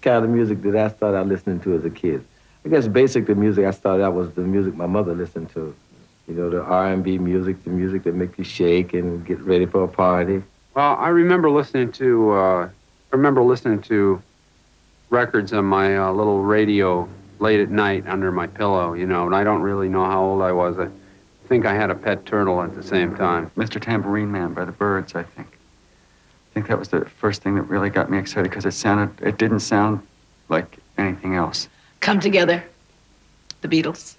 kind of music that I started out listening to as a kid. I guess basically the music I started out was the music my mother listened to. You know, the R&B music, the music that makes you shake and get ready for a party. Well, I remember listening to records on my little radio late at night under my pillow, you know, and I don't really know how old I was. I think I had a pet turtle at the same time. Mr. Tambourine Man by the Byrds, I think. I think that was the first thing that really got me excited because it didn't sound like anything else. Come Together, the Beatles.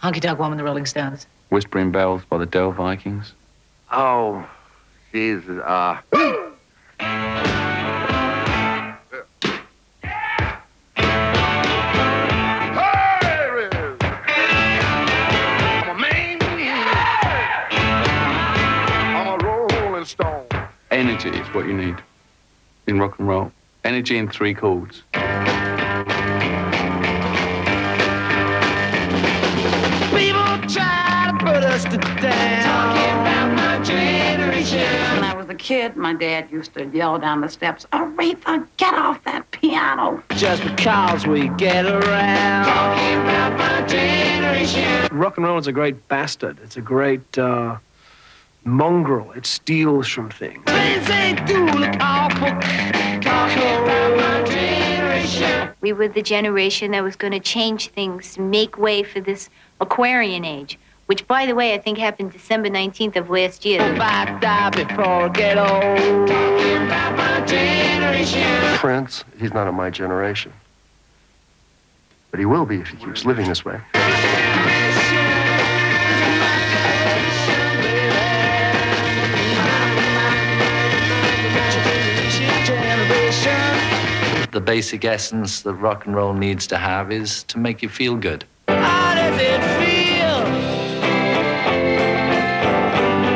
Honky Tonk Woman, the Rolling Stones. Whispering Bells by the Dell Vikings. Oh, Jesus. Energy is what you need in rock and roll. Energy in 3 chords. People try to put us to down. Talking about my generation. When I was a kid, my dad used to yell down the steps, "Aretha, get off that piano." Just because we get around. Talking about my generation. Rock and roll is a great bastard. It's a great mongrel. It steals from things. We were the generation that was going to change things, make way for this Aquarian age, which, by the way, I think happened December 19th of last year. Prince, he's not of my generation. But he will be if he keeps living this way. The basic essence that rock and roll needs to have is to make you feel good. How does it feel?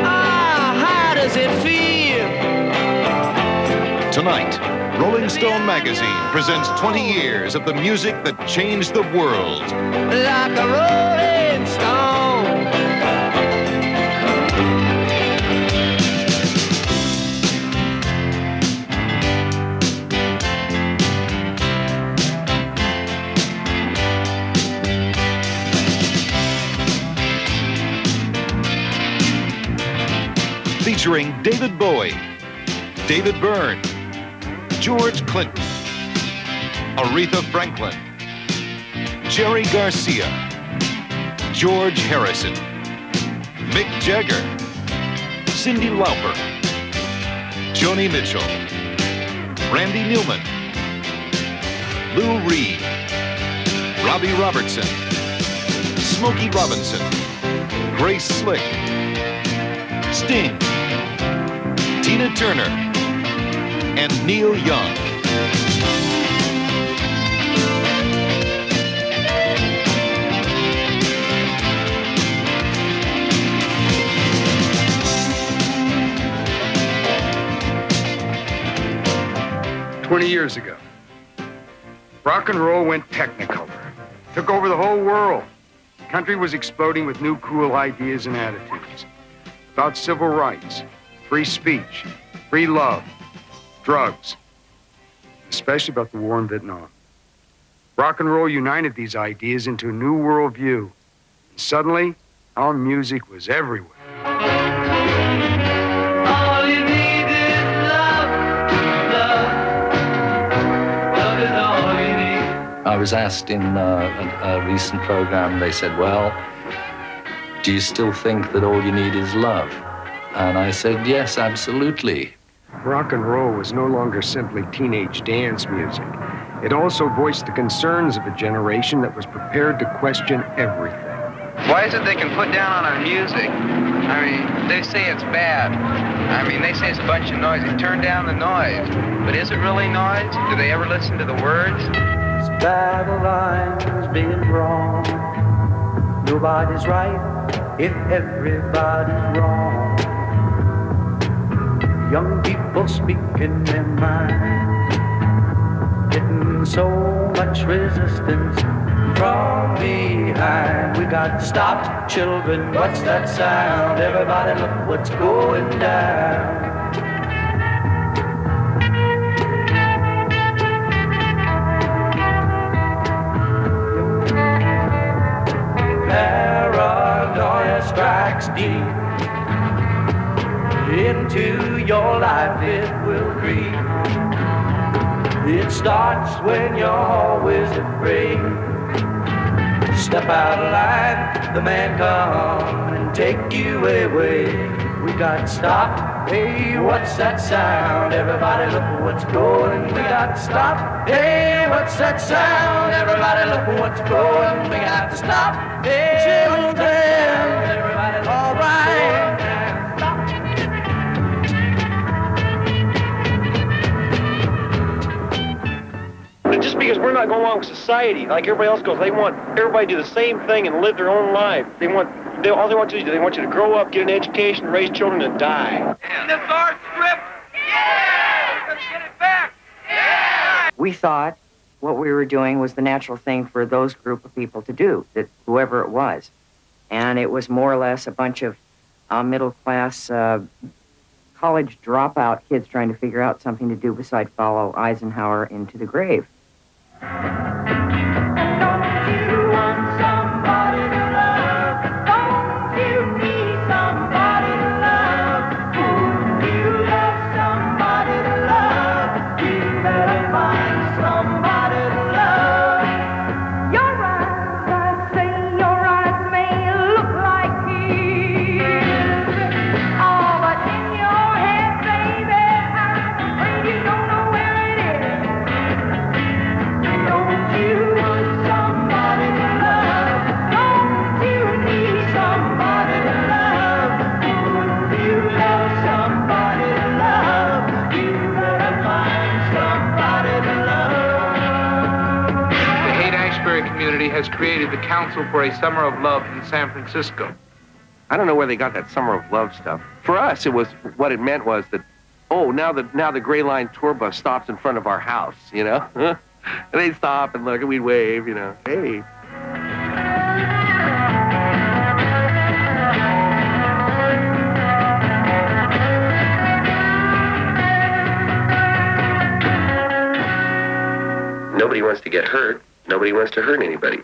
How does it feel? Tonight, Rolling Stone magazine presents 20 years of the music that changed the world. Like a rolling stone. Featuring David Bowie, David Byrne, George Clinton, Aretha Franklin, Jerry Garcia, George Harrison, Mick Jagger, Cyndi Lauper, Joni Mitchell, Randy Newman, Lou Reed, Robbie Robertson, Smokey Robinson, Grace Slick, Sting, Tina Turner, and Neil Young. "20 years ago, rock and roll went technicolor, took over the whole world. The country was exploding with new cool ideas and attitudes about civil rights, free speech, free love, drugs, especially about the war in Vietnam. Rock and roll united these ideas into a new worldview. And suddenly, our music was everywhere. All you need is love. Love. Love is all you need. I was asked in a recent program, they said, well, do you still think that all you need is love? And I said, yes, absolutely. Rock and roll was no longer simply teenage dance music. It also voiced the concerns of a generation that was prepared to question everything. Why is it they can put down on our music? I mean, they say it's bad. I mean, they say it's a bunch of noise. They turn down the noise. But is it really noise? Do they ever listen to the words? It's battle lines being drawn. Nobody's right if everybody's wrong. Young people speaking their mind, getting so much resistance from behind. We got stopped, children, what's that sound? Everybody look what's going down. into your life it will creep. It starts when you're always afraid. Step out of line, the man come and take you away. We got stopped. Hey, what's that sound? Everybody look at what's going. We got stopped. Hey, what's that sound? Everybody look at what's going. We got to stop. Hey, children, everybody, all right. But just because we're not going along with society like everybody else goes, they want everybody to do the same thing and live their own life. All they want you to do, they want you to grow up, get an education, raise children, and die. And this our script? Yeah! Let's get it back! Yeah! We thought what we were doing was the natural thing for those group of people to do, that whoever it was. And it was more or less a bunch of middle-class college dropout kids trying to figure out something to do besides follow Eisenhower into the grave. Has created the Council for a Summer of Love in San Francisco. I don't know where they got that Summer of Love stuff. For us, it was what it meant was that, oh, now the Gray Line tour bus stops in front of our house, you know? And they'd stop and look and we'd wave, you know, hey. Nobody wants to get hurt. Nobody wants to hurt anybody.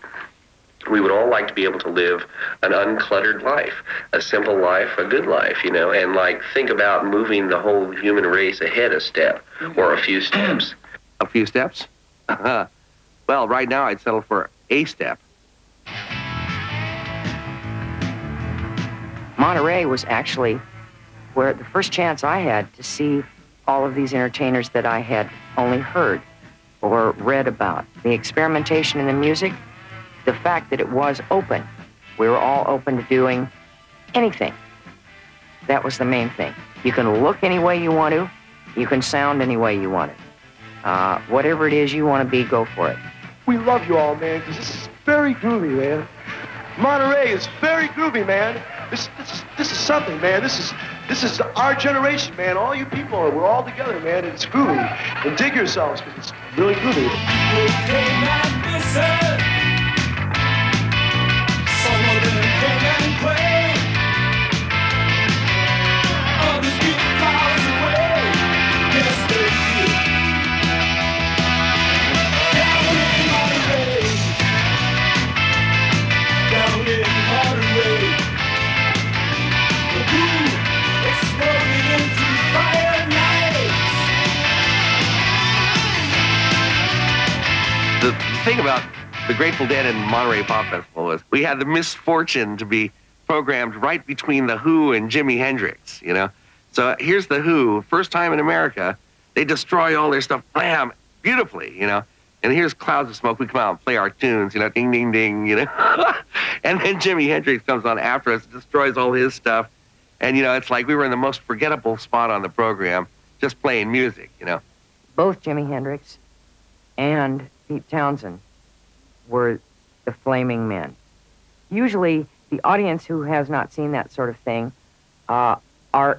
We would all like to be able to live an uncluttered life, a simple life, a good life, you know, and like think about moving the whole human race ahead a step or a few steps. A few steps? Well, right now I'd settle for a step. Monterey was actually where the first chance I had to see all of these entertainers that I had only heard or read about. The experimentation in the music, the fact that it was open. We were all open to doing anything. That was the main thing. You can look any way you want to. You can sound any way you want it. Whatever it is you want to be, go for it. We love you all, man, because this is very groovy, man. Monterey is very groovy, man. This is something, man. This is our generation, man. All you people, we're all together, man. It's groovy. And dig yourselves, because it's really groovy. The thing about the Grateful Dead and Monterey Pop Festival was we had the misfortune to be programmed right between The Who and Jimi Hendrix, you know? So here's The Who, first time in America, they destroy all their stuff, blam, beautifully, you know? And here's Clouds of Smoke, we come out and play our tunes, you know, ding, ding, ding, you know? And then Jimi Hendrix comes on after us, destroys all his stuff. And, you know, it's like we were in the most forgettable spot on the program, just playing music, you know? Both Jimi Hendrix and Pete Townsend were the flaming men. Usually, the audience who has not seen that sort of thing are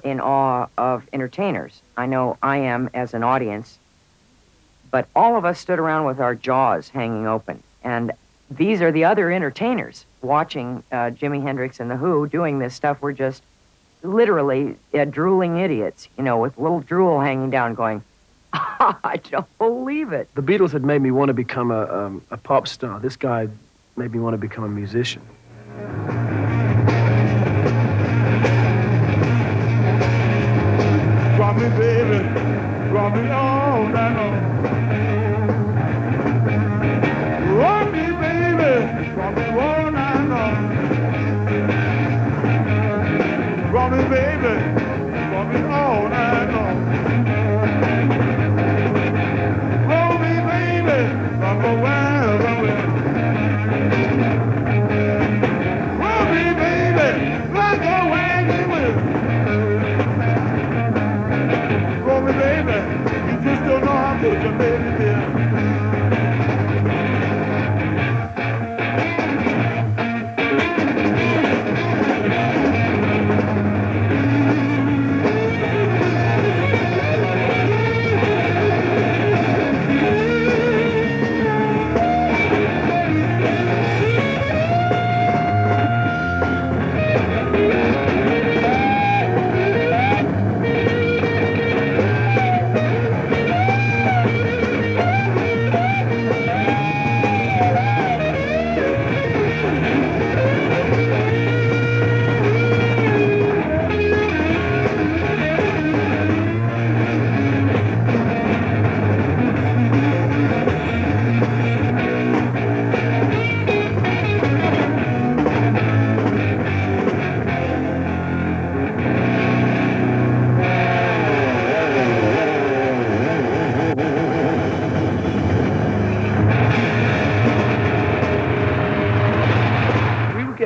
in awe of entertainers. I know I am as an audience, but all of us stood around with our jaws hanging open. And these are the other entertainers watching Jimi Hendrix and The Who doing this stuff. We're just literally drooling idiots, you know, with little drool hanging down going, I don't believe it. The Beatles had made me want to become a pop star. This guy made me want to become a musician. Rock me, baby, rock me all night long. Rock me, baby, rock me all night long. Rock me, baby, rock me all night long. Rock me, baby, rock me well, rock me. Rock me, baby, rock me wagon wheel. Rock me, baby, you just don't know how good your baby is.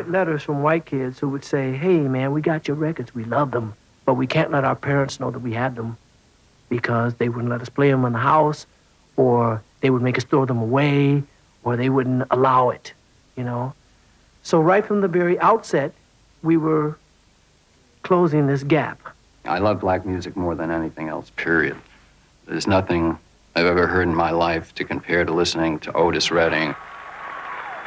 Letters from white kids who would say, hey, man, we got your records. We love them, but we can't let our parents know that we had them because they wouldn't let us play them in the house, or they would make us throw them away, or they wouldn't allow it, you know? So right from the very outset, we were closing this gap. I love black music more than anything else, period. There's nothing I've ever heard in my life to compare to listening to Otis Redding.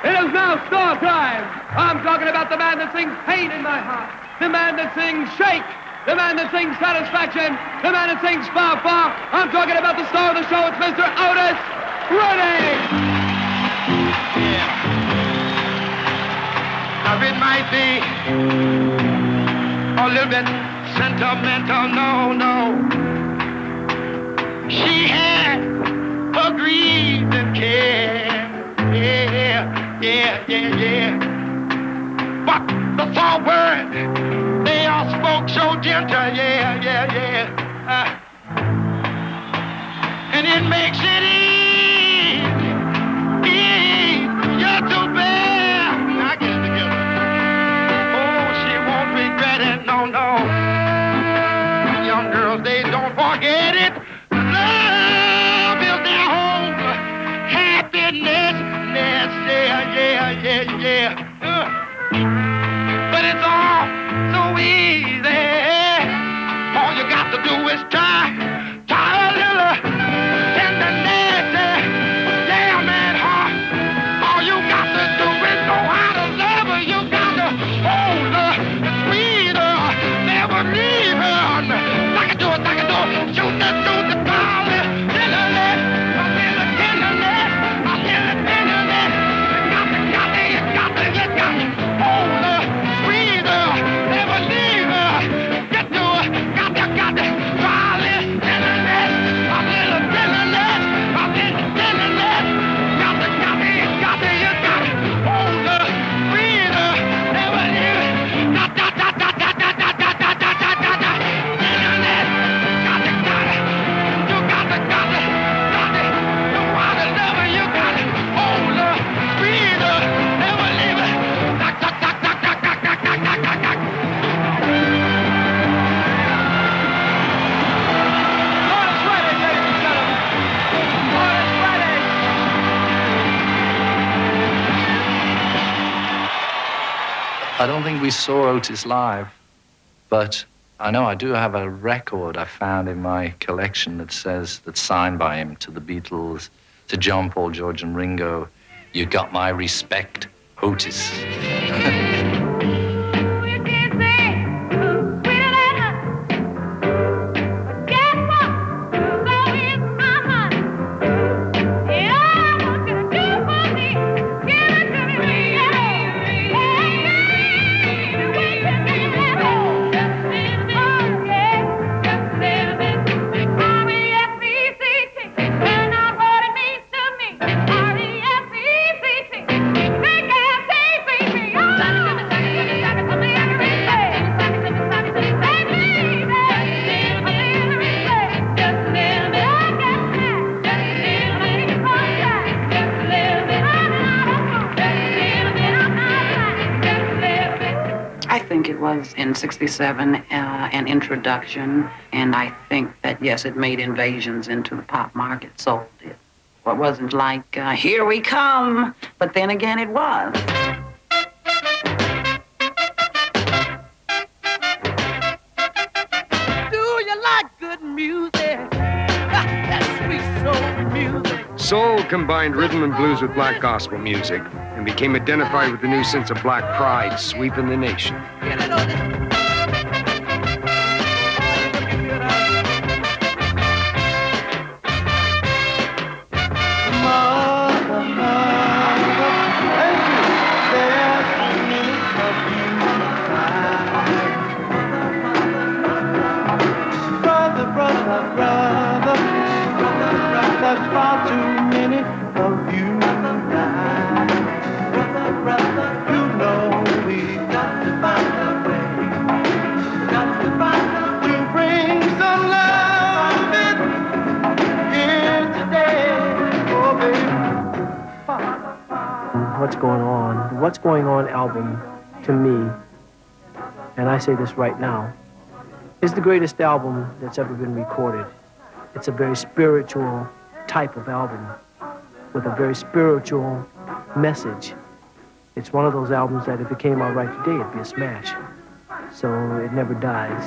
It is now star time. I'm talking about the man that sings pain in my heart, the man that sings shake, the man that sings satisfaction, the man that sings far, far. I'm talking about the star of the show. It's Mr. Otis Redding. Yeah. Now it might be a little bit sentimental, no. She had a grief and care. Yeah. But the forward, they all spoke so gentle, yeah. And it makes it easier to bear. I get it together. Oh, she won't regret it, no. Young girls, they don't forget it. Love is their home. Happiness. Yeah. But it's all so easy. All you got to do is try a little tenderness. Yeah, man, all you got to do is know how to love her. You got to hold her, squeeze her, never leave her. I can do it. Shoot the call, tenderness, a little tenderness. Hold her, squeeze her, never leave her. Get to her, got to, try a little tenderness, a little tenderness, a little tenderness. Got to, hold her, squeeze her, never leave her. Tenderness, you got to, know how to love her. You got to hold her, squeeze her, never leave her. I don't think we saw Otis live, but I know I do have a record I found in my collection that's signed by him to the Beatles, to John, Paul, George, and Ringo. You got my respect, Otis. Baby. was in '67 an introduction, and I think that, yes, it made invasions into the pop market, sold it. Well, it wasn't like, here we come, but then again it was. Do you like good music? That sweet soul music. Soul combined rhythm and blues with black gospel music and became identified with the new sense of black pride sweeping the nation. There's far too many of you now. Brother, you know we've got to find a way. Got to find a way to bring some love here today. Oh, baby. What's Going On? The What's Going On album, to me, and I say this right now, is the greatest album that's ever been recorded. It's a very spiritual type of album with a very spiritual message. It's one of those albums that if it came out right today, it'd be a smash. So it never dies.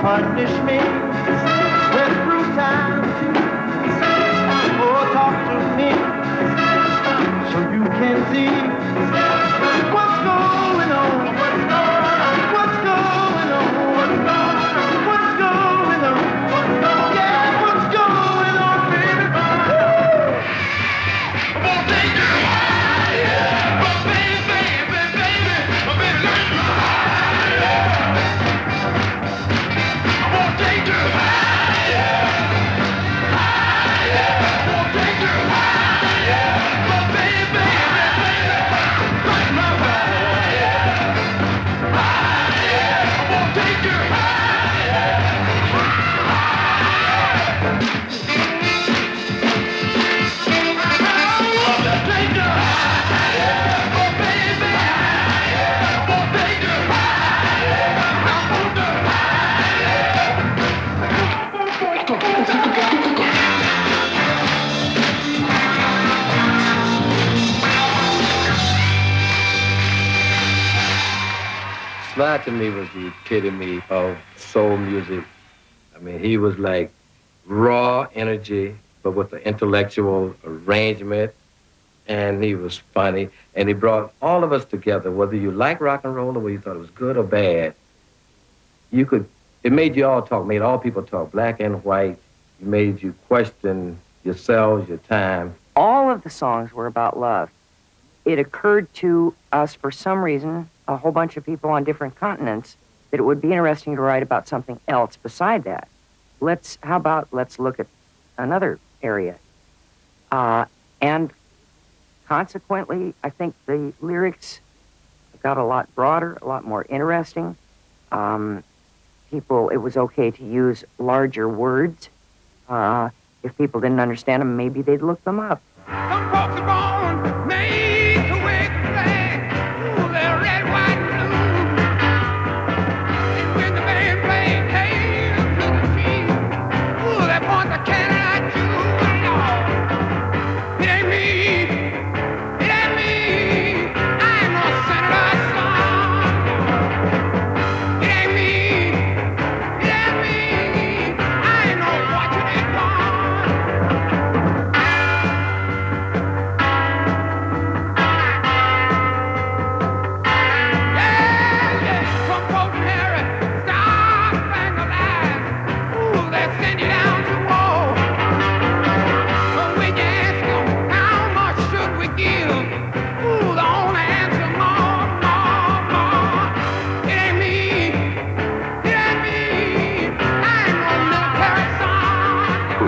Punish me with brutality. Oh, talk to me so you can see what's going on. What's going on? What's going on? Yeah, what's going on, baby? I'm gonna take you higher, but baby, let me higher. I'm gonna take you higher, higher. I'm gonna take you higher, but baby, like my higher, higher. I'm gonna take you higher, higher. I'm gonna take you higher, but baby, I'm gonna take you higher. I'm gonna Sly to me was the epitome of soul music. I mean, he was like raw energy, but with the intellectual arrangement, and he was funny, and he brought all of us together, whether you like rock and roll or whether you thought it was good or bad. It made you all talk, made all people talk, black and white. It made you question yourselves, your time. All of the songs were about love. It occurred to us for some reason, a whole bunch of people on different continents, that it would be interesting to write about something else beside that. How about let's look at another area. And consequently, I think the lyrics got a lot broader, a lot more interesting. It was okay to use larger words. If people didn't understand them, maybe they'd look them up. Some folks are born made to wave the flag. Ooh, they're red, white, and blue. And when the band plays Hail to the Chief, ooh, they point the cannon at you. No, it ain't me. It ain't me. I ain't no senator's son. It ain't me. It ain't me. I ain't no watching it one.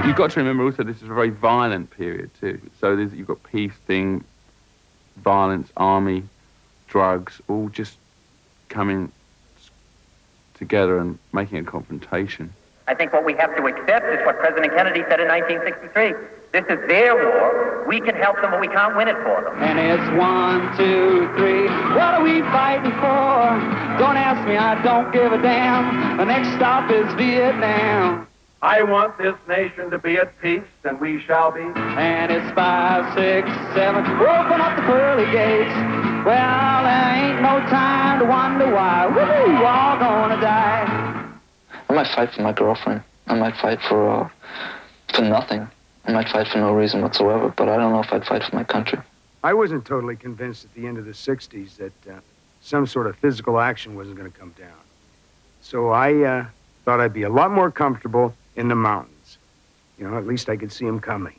You've got to remember also this is a very violent period too. So you've got peace thing, violence, army, drugs, all just coming together and making a confrontation. I think what we have to accept is what President Kennedy said in 1963. This is their war. We can help them, but we can't win it for them. And it's 1, 2, 3. What are we fighting for? Don't ask me, I don't give a damn. The next stop is Vietnam. I want this nation to be at peace, and we shall be. And it's 5, 6, 7. Open up the pearly gates. Well, there ain't no time to wonder why. We're all gonna die. I might fight for my girlfriend. I might fight for nothing. I might fight for no reason whatsoever, but I don't know if I'd fight for my country. I wasn't totally convinced at the end of the 60s that some sort of physical action wasn't going to come down. So I thought I'd be a lot more comfortable in the mountains. You know, at least I could see them coming.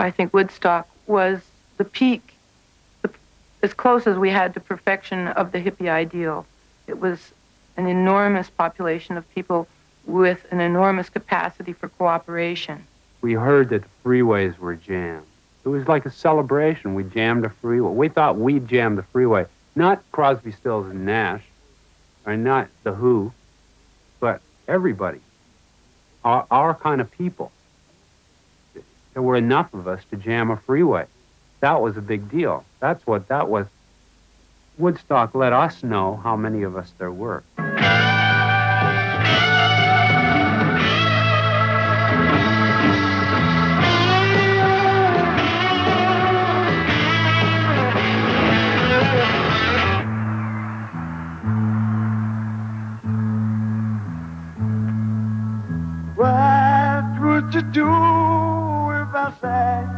I think Woodstock was the peak, as close as we had to perfection of the hippie ideal. It was an enormous population of people with an enormous capacity for cooperation. We heard that the freeways were jammed. It was like a celebration. We jammed a freeway. We thought we'd jam the freeway. Not Crosby, Stills, and Nash, or not The Who, but everybody, our kind of people. There were enough of us to jam a freeway. That was a big deal. That's what that was. Woodstock let us know how many of us there were. What would you do if I sang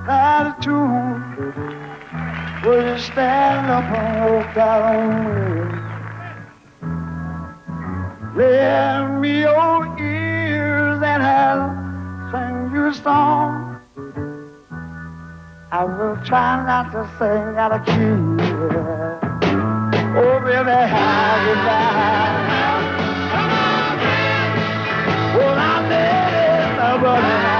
out of tune? Would you stand up and walk out on me? Lend me your ears and I'll sing you a song. I will try not to sing out of key. Oh, baby, how you down? Well, I'm dead in the button.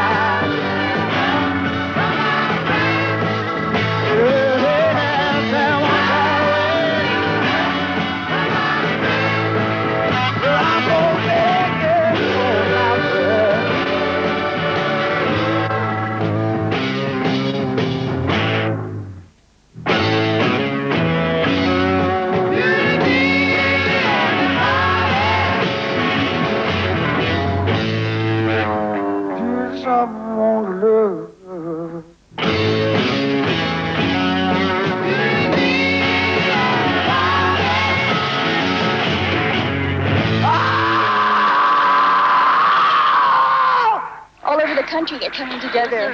All over the country, they're coming together.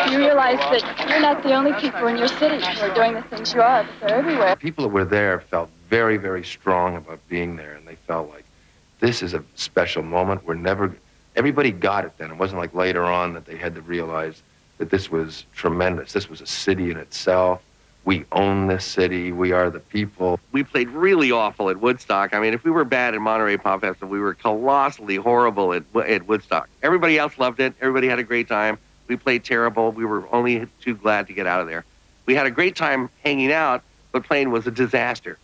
You realize that you're not the only people in your city who are doing the things you are, but they're everywhere. People that were there felt very, very strong about being there, and they felt like this is a special moment. Everybody got it then. It wasn't like later on that they had to realize that this was tremendous. This was a city in itself. We own this city. We are the people. We played really awful at Woodstock. I mean, if we were bad at Monterey Pop Festival, we were colossally horrible at Woodstock. Everybody else loved it. Everybody had a great time. We played terrible. We were only too glad to get out of there. We had a great time hanging out, but playing was a disaster.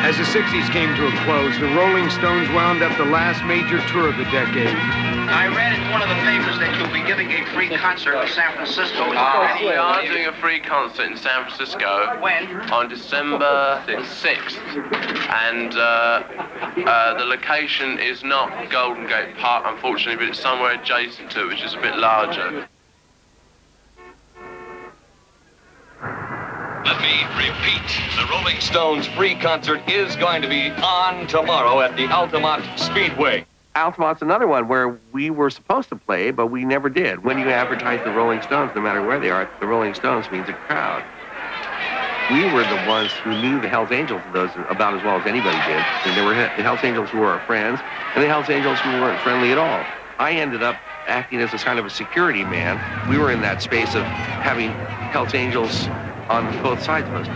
As the 60s came to a close, the Rolling Stones wound up the last major tour of the decade. I read in one of the papers that you'll be giving a free concert in San Francisco. We are doing a free concert in San Francisco. When? On December the 6th. And the location is not Golden Gate Park, unfortunately, but it's somewhere adjacent to it, which is a bit larger. Let me repeat, the Rolling Stones free concert is going to be on tomorrow at the Altamont Speedway. Altamont's another one where we were supposed to play, but we never did. When you advertise the Rolling Stones, no matter where they are, the Rolling Stones means a crowd. We were the ones who knew the Hells Angels about as well as anybody did. And there were the Hells Angels who were our friends, and the Hells Angels who weren't friendly at all. I ended up acting as a kind of a security man. We were in that space of having Hells Angels on both sides of us.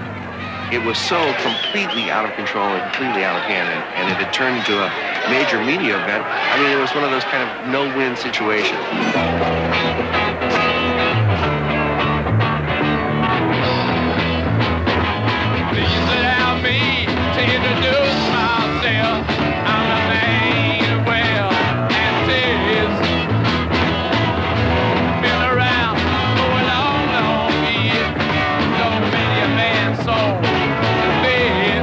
It was so completely out of control and completely out of hand, and it had turned into a major media event. I mean, it was one of those kind of no-win situations. Please allow me to introduce myself. I'm the man well and serious. Been around for a long, long year. So many a man's soul to bed.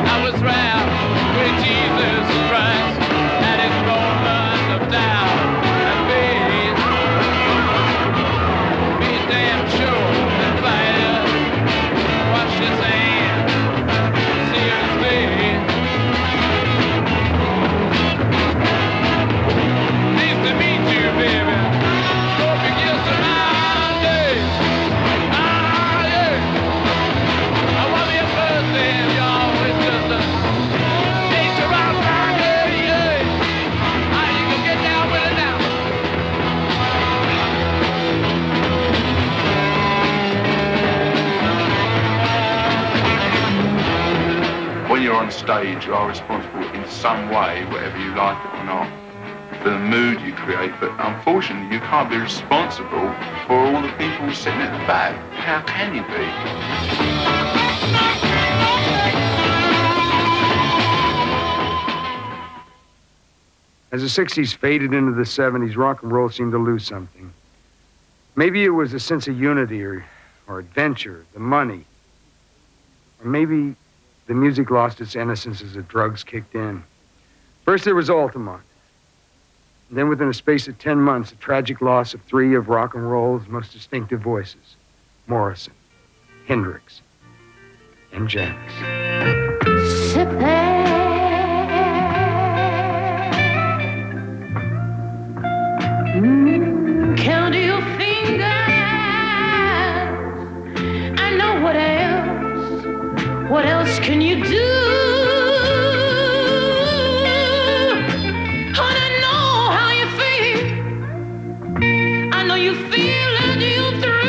I was round with Jesus Christ at his moment of doubt and faith. Be damn sure that fighter washed his hand, sealed his face. Nice to meet you, baby. Hope you get some Monday. Ah, yeah. I want me a birthday, y'all. It's just a nature of Monday, yeah. Ah, you can get down with it now. When you're on stage, you are responsible in some way, whether you like it or not, the mood you create, but unfortunately you can't be responsible for all the people sitting at the back. How can you be? As the 60s faded into the 70s, rock and roll seemed to lose something. Maybe it was a sense of unity or adventure, the money. Or maybe the music lost its innocence as the drugs kicked in. First there was Altamont. And then within a space of 10 months, the tragic loss of 3 of rock and roll's most distinctive voices: Morrison, Hendrix, and Janis. Sit there. Count your fingers. I know what else. What else can you do? And I know how you feel. I know you feel and you're through.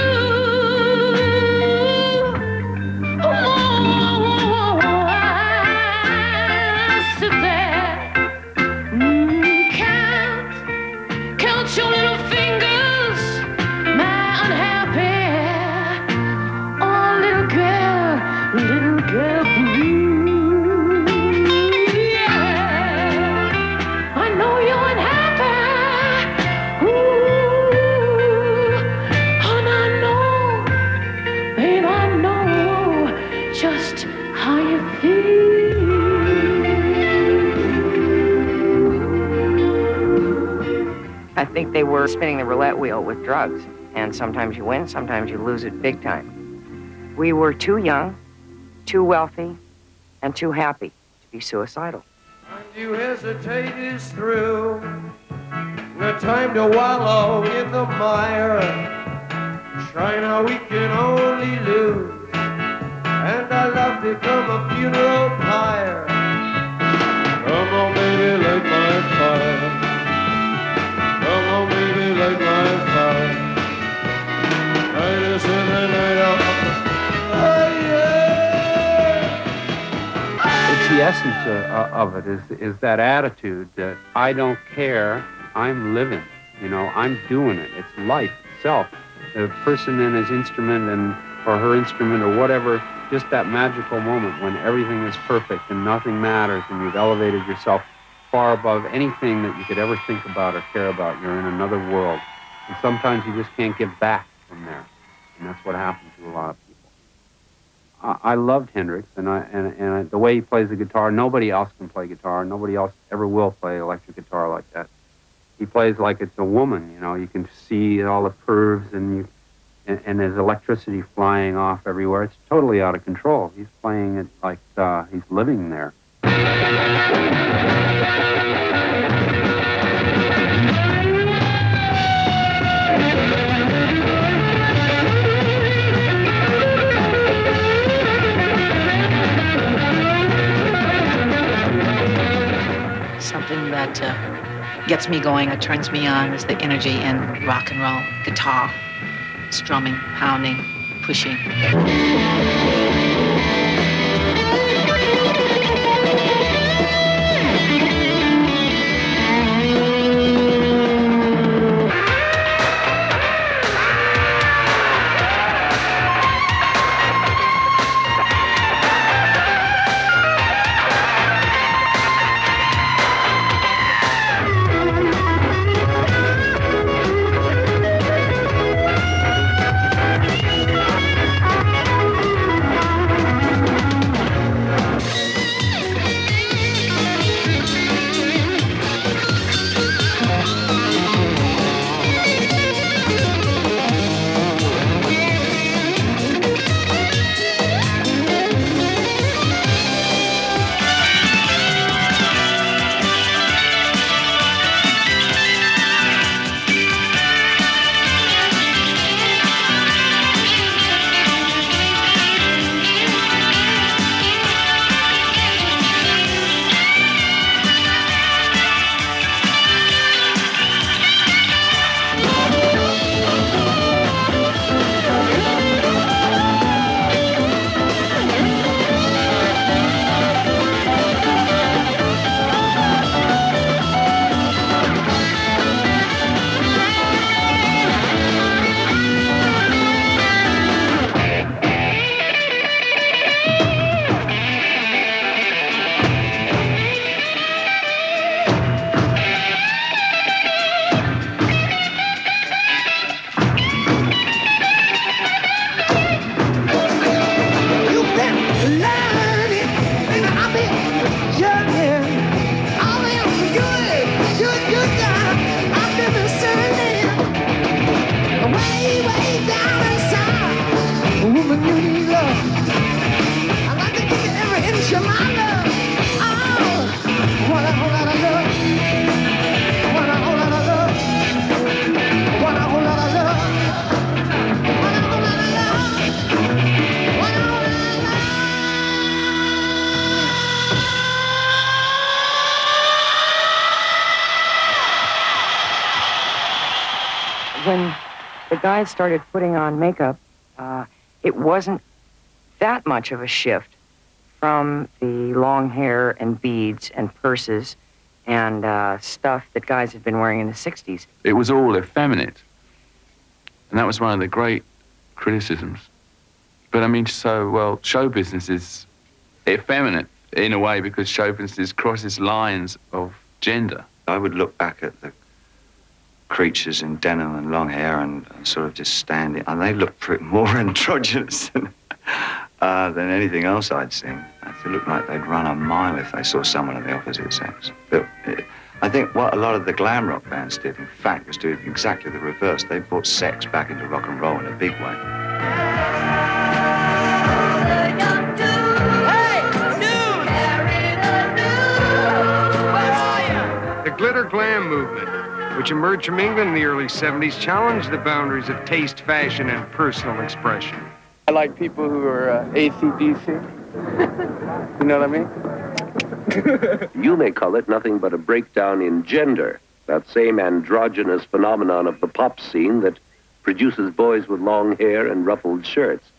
Oh, sit there. Count your little fingers, my unhappy. Oh, little girl blue. Yeah, I know you're unhappy. Ooh, and I know, babe, I know just how you feel. I think they were spinning the roulette wheel with drugs. And sometimes you win, sometimes you lose it big time. We were too young, too wealthy, and too happy to be suicidal. You hesitate is through. No time to wallow in the mire. Try now, we can only lose. And our love become a funeral pyre. Come on, baby, light my fire. Come on, baby, light my fire. Light us in the night out. Oh, yeah. It's the essence of it, is that attitude that I don't care, I'm living. You know, I'm doing it. It's life itself. The person in his instrument or her instrument or whatever, just that magical moment when everything is perfect and nothing matters and you've elevated yourself far above anything that you could ever think about or care about. You're in another world. And sometimes you just can't get back from there. And that's what happened to a lot of people. I loved Hendrix, and the way he plays the guitar, nobody else can play guitar. Nobody else ever will play electric guitar like that. He plays like it's a woman, you know. You can see all the curves and there's electricity flying off everywhere. It's totally out of control. He's playing it like he's living there. Something that gets me going or turns me on is the energy in rock and roll, guitar, strumming, pounding, pushing. guys started putting on makeup, it wasn't that much of a shift from the long hair and beads and purses and stuff that guys had been wearing in the 60s. It was all effeminate. And that was one of the great criticisms. But I mean, show business is effeminate in a way because show business crosses lines of gender. I would look back at the creatures in denim and long hair and sort of just stand it, and they looked pretty more androgynous than anything else I'd seen. They looked like they'd run a mile if they saw someone of the opposite sex. But I think what a lot of the glam rock bands did, in fact, was do exactly the reverse. They brought sex back into rock and roll in a big way. The glitter glam movement, which emerged from England in the early 70s, challenged the boundaries of taste, fashion, and personal expression. I like people who are AC/DC. You know what I mean? You may call it nothing but a breakdown in gender, that same androgynous phenomenon of the pop scene that produces boys with long hair and ruffled shirts.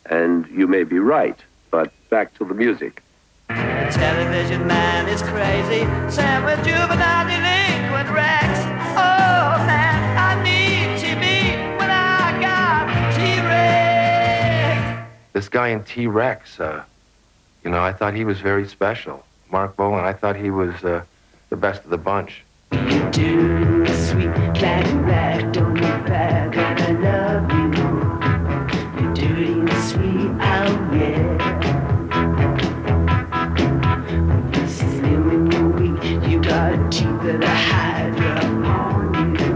And you may be right, but back to the music. Television man is crazy, Sam with juvenile delinquent Rex. Oh man, I need TV when I got T-Rex. This guy in T-Rex, I thought he was very special. Mark Bolan, I thought he was the best of the bunch. You do sweet black, don't look back, and I love you. You're dirty and sweet, oh yeah. You got teeth that I hide upon you.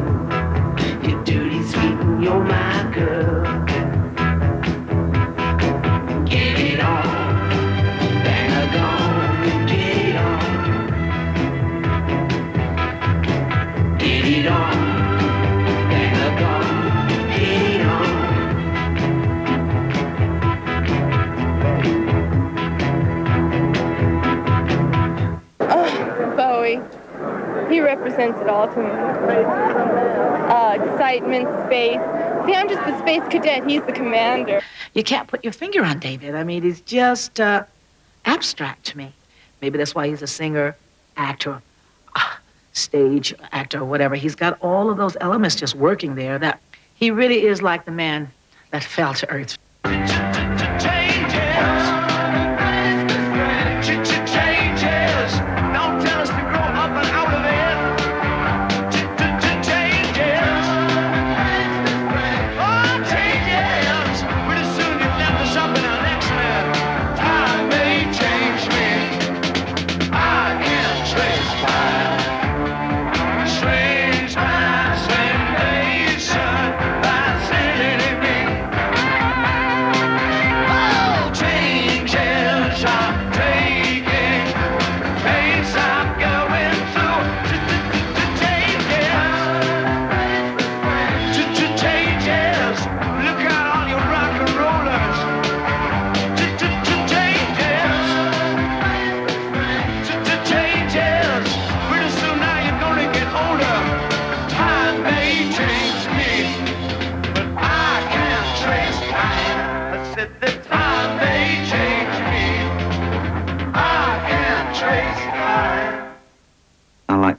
You're dirty, sweet, and you're my girl. Get it on, bang a gong, get it on. Get it on, bang a gong, get it on. Bowie. He represents it all to me. Excitement, space. See, I'm just the space cadet. He's the commander. You can't put your finger on David. I mean, he's just abstract to me. Maybe that's why he's a singer, actor, stage actor, whatever. He's got all of those elements just working there. That he really is like the man that fell to earth.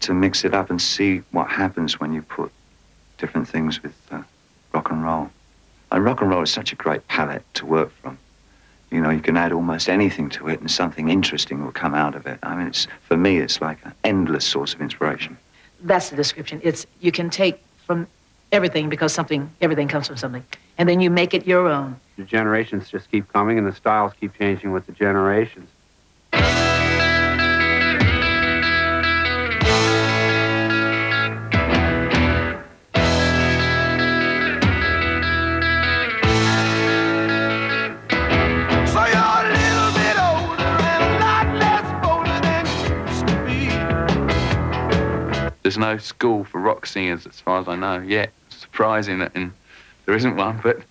To mix it up and see what happens when you put different things with rock and roll. And rock and roll is such a great palette to work from. You know, you can add almost anything to it and something interesting will come out of it. I mean, for me, it's like an endless source of inspiration. That's the description. You can take from everything because everything comes from something. And then you make it your own. The generations just keep coming and the styles keep changing with the generations. There's no school for rock singers, as far as I know, yet. It's surprising that there isn't one, but,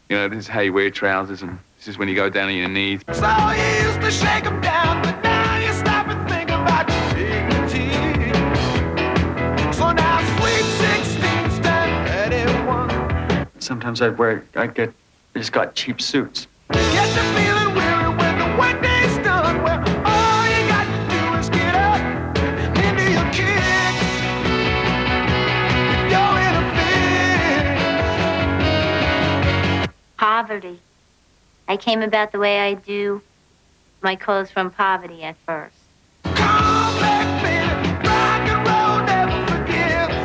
this is how you wear trousers, and this is when you go down on your knees. So you used to shake them down, but now you stop and think about your dignity. So now sweet 16 stand ready one. So sometimes I just got cheap suits. Get the feeling weary when the workday's done. Where all you got to do is get up into your kicks. You're in a fit. Poverty. I came about the way I do my clothes from poverty at first. Come back, baby. Rock and roll never forgives.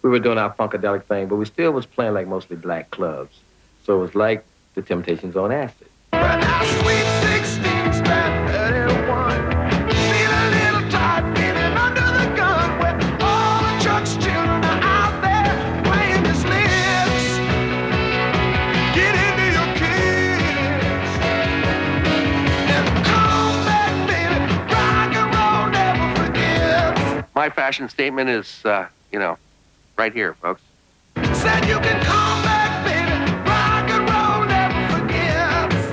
We were doing our funkadelic thing, but we still was playing like mostly black clubs. So it was like the Temptations on acid. But now sweet 16, strap 31. Feel a little tight, feeling under the gun. Where all the Chuck's children are out there playing his lips. Get into your kicks. And come back, baby. Rock and roll never forgives. My fashion statement is, right here, folks. Said you can come back, baby. Rock and roll never forgives.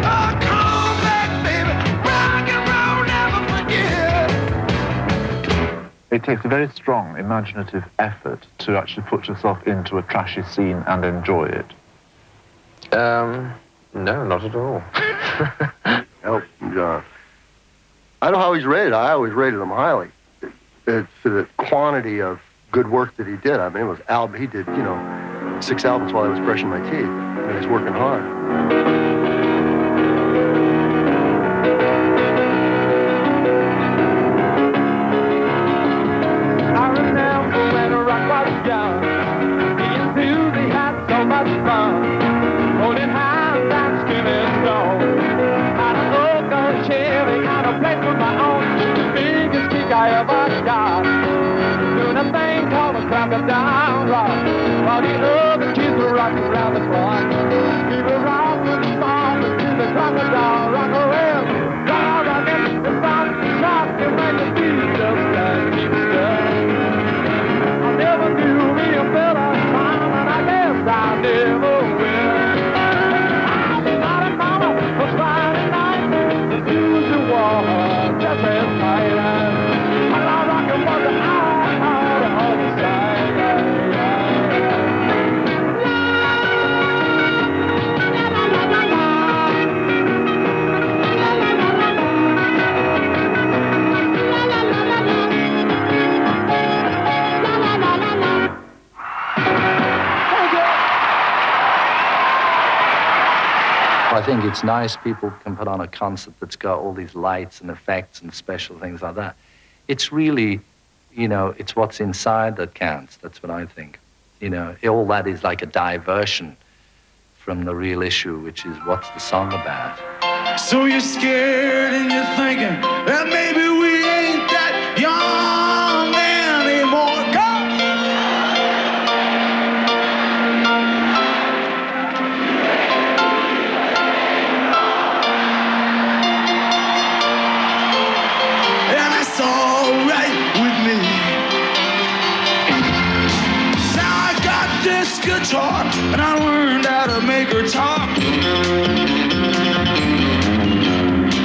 Oh, come back, baby. Rock and roll never forgives. It takes a very strong imaginative effort to actually put yourself into a trashy scene and enjoy it. No, not at all. Elton John. I don't know how he's rated. I always rated him highly. For the quantity of good work that he did. I mean, it was he did, 6 albums while I was brushing my teeth. And he was working hard. I remember when rock was young. Me and Susie had so much fun. Holding hands and skimming stone. Had a look on a Chevy, had a place of my own. The biggest kick I ever got. Doing a thing called a crocodile rock. While the other kids were rocking around the clock. We were rocking the song to the crocodile rock around. Rocking the song to shock and when the beat just sang me stuck. I never knew me a better time, and I guess I never will. Friday mama was Friday night, the usual just as tight. And I rock and wonder how the other side. I think it's nice people can put on a concert that's got all these lights and effects and special things like that. It's really, it's what's inside that counts. That's what I think. All that is like a diversion from the real issue, which is what's the song about. So you're scared and you're thinking that maybe we ain't that young anymore. Go! And that's all right with me. Now I got this guitar and I learned how to make her talk.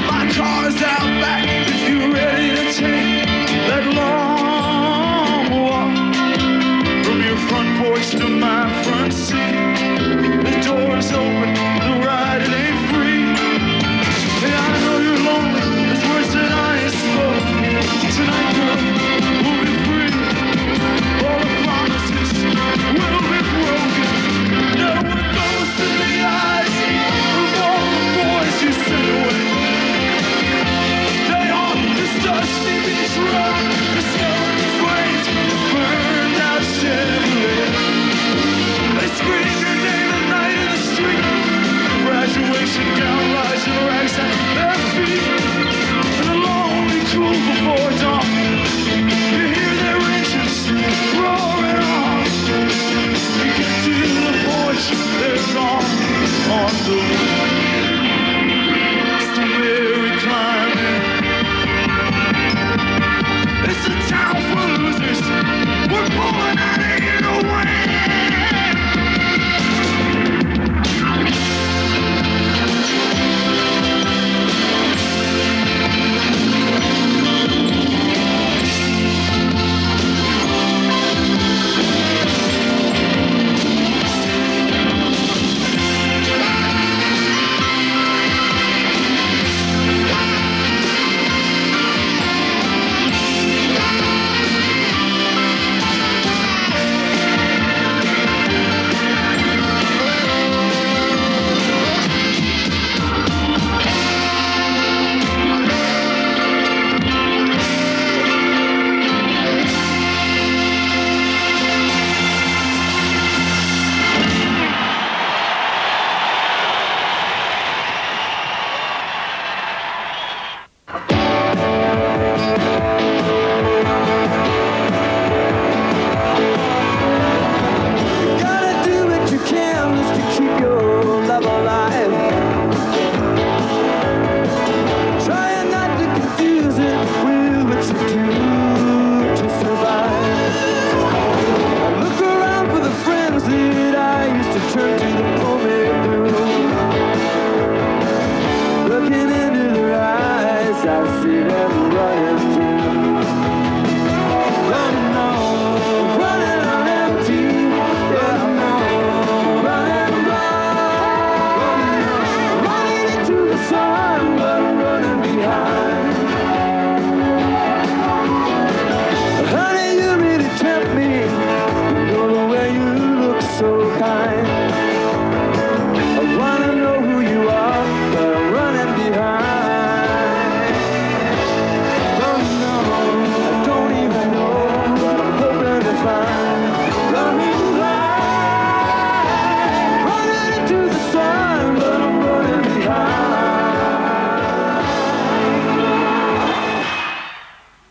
My car's out back if you're ready to take that long walk from your front porch to my front seat. The door's open, the ride it ain't free. And I know you're lonely, there's words that I ain't spoken. Tonight, girl, we'll be free. All the promises will be broken. No one goes to the eyes of all the boys you sent away. They all just dusty beach road, the snow and the flames, burned out Chevrolet. They scream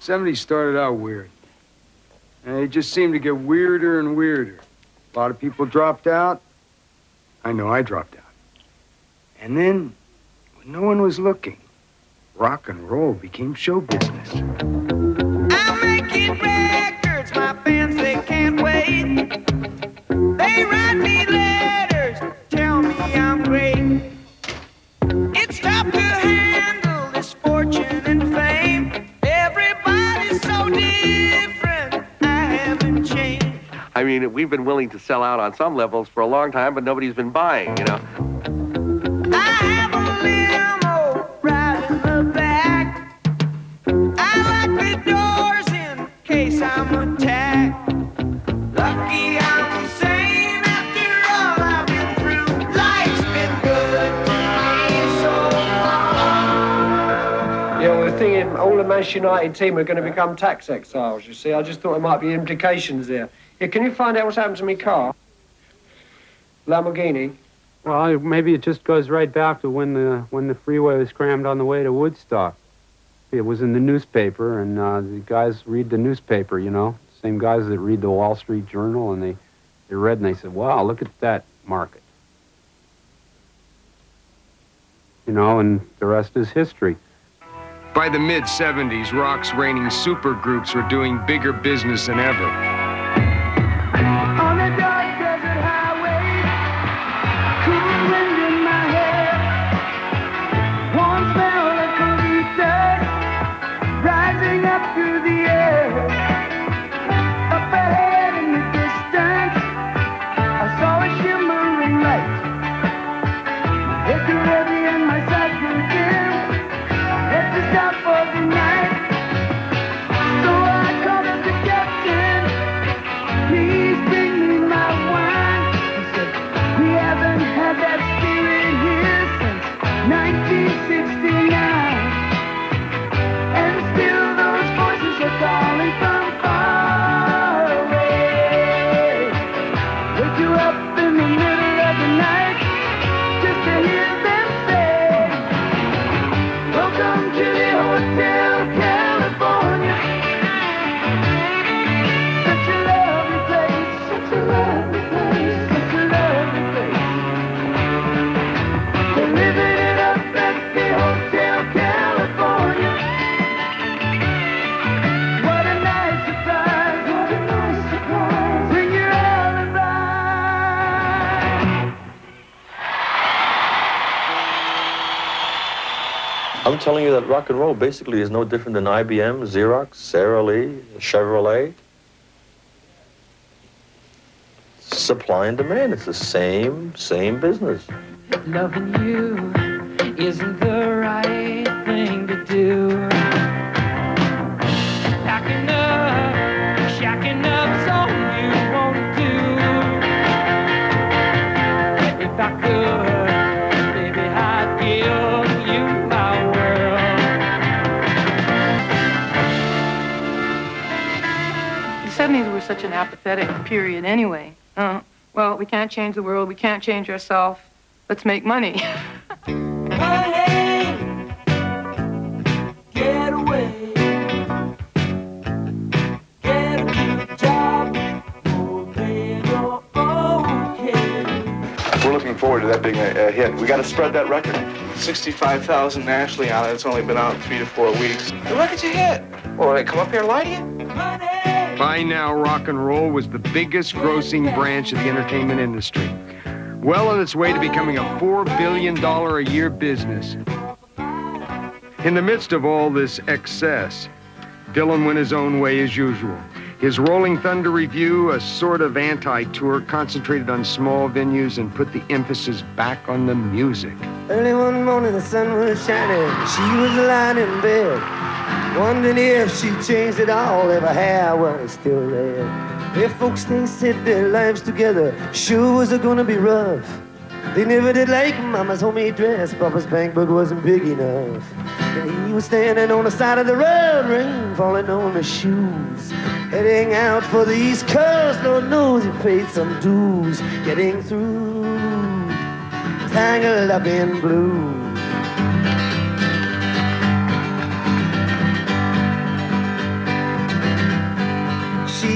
'70s started out weird. And it just seemed to get weirder and weirder. A lot of people dropped out. I know I dropped out. And then, when no one was looking, rock and roll became show business. I'm making records, my fans, they can't wait. They write me letters, tell me I'm great. It's tough to handle this fortune and fame. Everybody's so different, I haven't changed. I mean, we've been willing to sell out on some levels for a long time, but nobody's been buying, you know. I have a limo right in the back. I lock the doors in case I'm attacked. Lucky I'm sane after all I've been through. Life's been good to me so long. Yeah, well, the thing is, all the Manchester United team are going to become tax exiles, you see. I just thought there might be implications there. Yeah, can you find out what's happened to me car? Lamborghini. Well, maybe it just goes right back to when the freeway was crammed on the way to Woodstock. It was in the newspaper, and the guys read the newspaper, you know. Same guys that read the Wall Street Journal, and they read and they said, wow, look at that market. You know, and the rest is history. By the mid-'70s, rock's reigning supergroups were doing bigger business than ever. On the dark desert highway, cool wind in my hair, warm smell of eucalyptus rising up through the air. Up ahead in the distance, I saw a shimmering light. It grew heavy and my sight grew dim. Had to stop for the night, so I called up the captain. Please bring me my wine. He said, we haven't had that spirit here since 1969. And still those voices are calling from far away. Wake you up in the middle of the night just to hear them say, welcome to the Hotel California. Such a lovely place, such a lovely place, such a lovely place. They're living it up at the Hotel California. What a nice surprise, what a nice surprise. Bring your alibi. I'm telling you that rock and roll basically is no different than IBM, Xerox, Sara Lee, Chevrolet. Supply and demand, it's the same business. Loving you isn't the right thing to do. Shacking up's all you won't do. If I could, baby, I'd give you my world. The 70s were such an apathetic period anyway. Well, we can't change the world, we can't change ourselves. Let's make money. Money, get away. Get a good job, okay, you're okay. We're looking forward to that being a hit. We got to spread that record. 65,000 nationally on it. It's only been out 3 to 4 weeks. The record's a hit. Well, they come up here and lie to you? By now, rock and roll was the biggest grossing branch of the entertainment industry. Well on its way to becoming a $4 billion a year business. In the midst of all this excess, Dylan went his own way as usual. His Rolling Thunder Review, a sort of anti-tour, concentrated on small venues and put the emphasis back on the music. Early one morning, the sun was shining. She was lying in bed, wondering if she changed it all, if her hair was still red. If folks they set their lives together, sure was it gonna be rough. They never did like Mama's homemade dress. Papa's bank book wasn't big enough. And he was standing on the side of the road, rain falling on his shoes. Heading out for the East Coast, Lord knows he paid some dues. Getting through, tangled up in blue.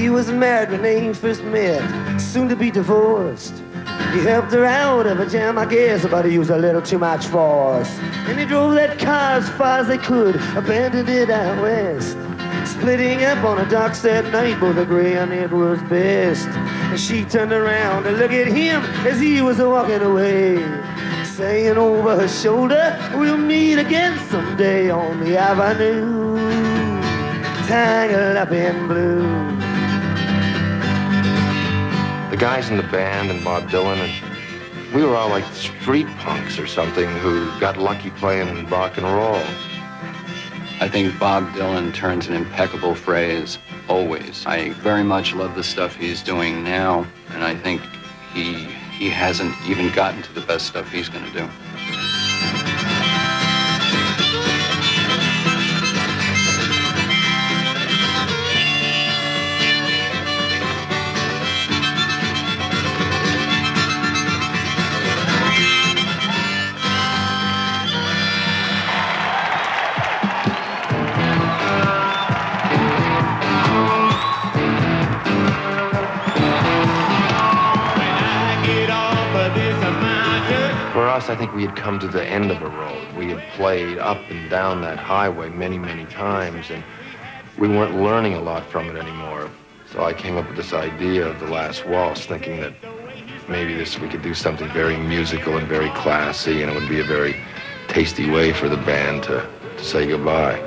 He was married when they first met, soon to be divorced. He helped her out of a jam, I guess, but he used a little too much force. And he drove that car as far as they could, abandoned it out west. Splitting up on the docks that night, both agreeing it was best. And she turned around to look at him as he was walking away, saying over her shoulder, we'll meet again someday on the avenue, tangled up in blue. The guys in the band and Bob Dylan, and we were all like street punks or something who got lucky playing rock and roll. I think Bob Dylan turns an impeccable phrase, always. I very much love the stuff he's doing now, and I think he hasn't even gotten to the best stuff he's going to do. For us, I think we had come to the end of a road. We had played up and down that highway many, many times, and we weren't learning a lot from it anymore. So I came up with this idea of the last waltz, thinking that maybe we could do something very musical and very classy, and it would be a very tasty way for the band to say goodbye.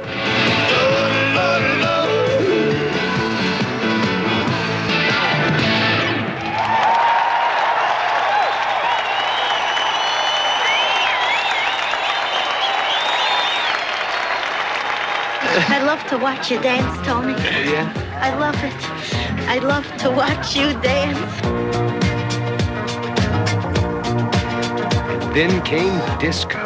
I love to watch you dance, Tony. Yeah? I love it. I love to watch you dance. And then came disco.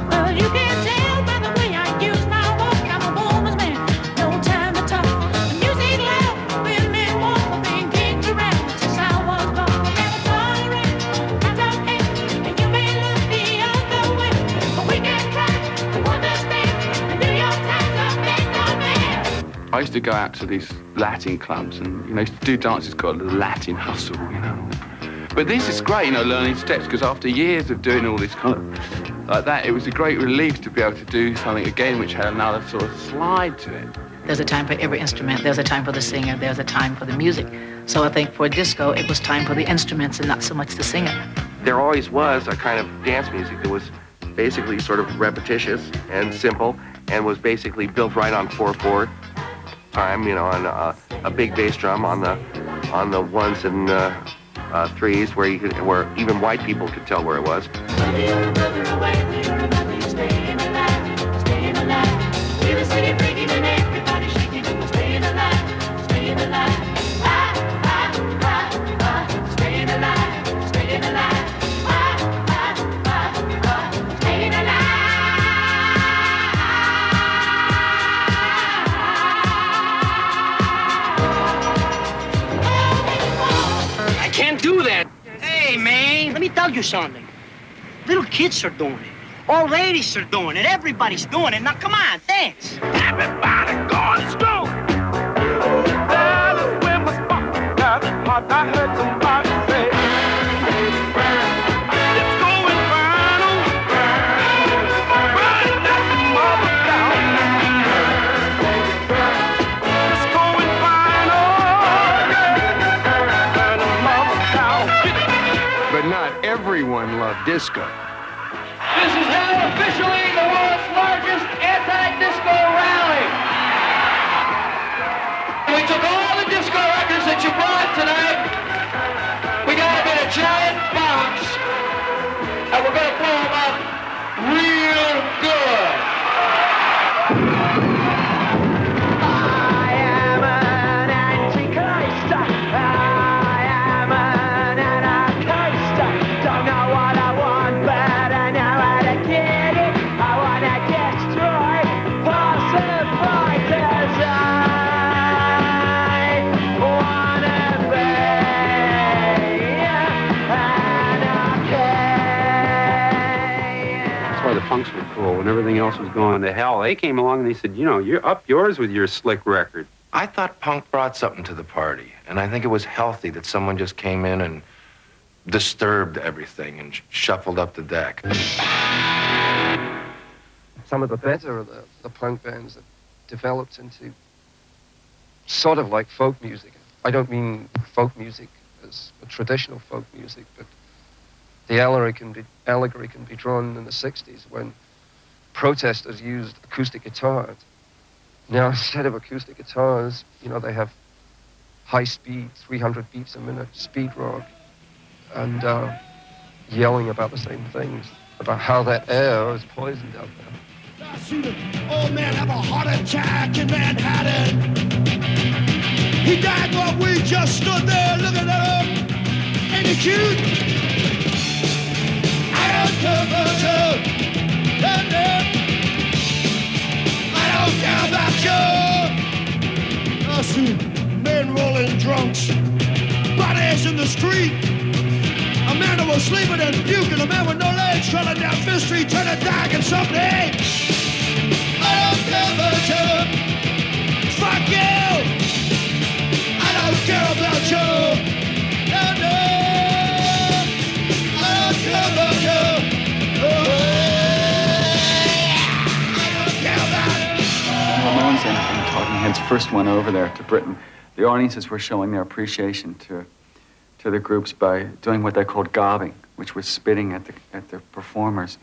Well, you can tell by the way I use my walk. I'm a woman's man. No time to talk. The music loud, women walk, being kicked around since I was born. Never tolerate, that's okay. And you may look the other way, but we can try to understand the New York Times of man. I used to go out to these Latin clubs and, used to do dances called the Latin hustle, But this is great, learning steps, because after years of doing all this kind of like that, it was a great relief to be able to do something again which had another sort of slide to it. There's a time for every instrument. There's a time for the singer. There's a time for the music. So I think for disco, it was time for the instruments and not so much the singer. There always was a kind of dance music that was basically sort of repetitious and simple and was basically built right on 4/4 time, on a big bass drum on the ones and threes where even white people could tell where it was. Let me tell you something. Little kids are doing it. Old ladies are doing it. Everybody's doing it. Now, come on, dance. Everybody go, let's go. That is where my spot got hot. I heard somebody say, it's going final. Burn that mother down. It's going final. Burn the mother down. But not everyone loved disco. This is now officially the world's largest anti-disco rally. We took all the disco records that you brought tonight. We got them in a giant box, and we're going to blow them up real good. I am an antichrist. I am an anarchist. Don't know what I want, but I know how to get it. I want to destroy falsifiers. I want to punks were cool, when everything else was going to hell. They came along and they said, you know, you're up yours with your slick record. I thought punk brought something to the party, and I think it was healthy that someone just came in and disturbed everything and shuffled up the deck. Some of the better of the punk bands that developed into sort of like folk music. I don't mean folk music as a traditional folk music, but the allegory can be drawn in the 60s when protesters used acoustic guitars. Now, instead of acoustic guitars, you know, they have high speed, 300 beats a minute, speed rock, and yelling about the same things, about how that air is poisoned out there. I seen an old man have a heart attack in Manhattan. He died while we just stood there looking at him. Ain't it cute? I don't care about you. I don't care about you. I see men rolling drunks, bodies in the street. A man who was sleeping and puking, a man with no legs trailing down Fifth Street, turning dark and something. I don't care about you. Fuck you. I don't care about you. No, no. I don't care about you. Oh, I don't care about you. Ramones and Talking Heads first went over there to Britain. The audiences were showing their appreciation to the groups by doing what they called gobbing, which was spitting at the performers.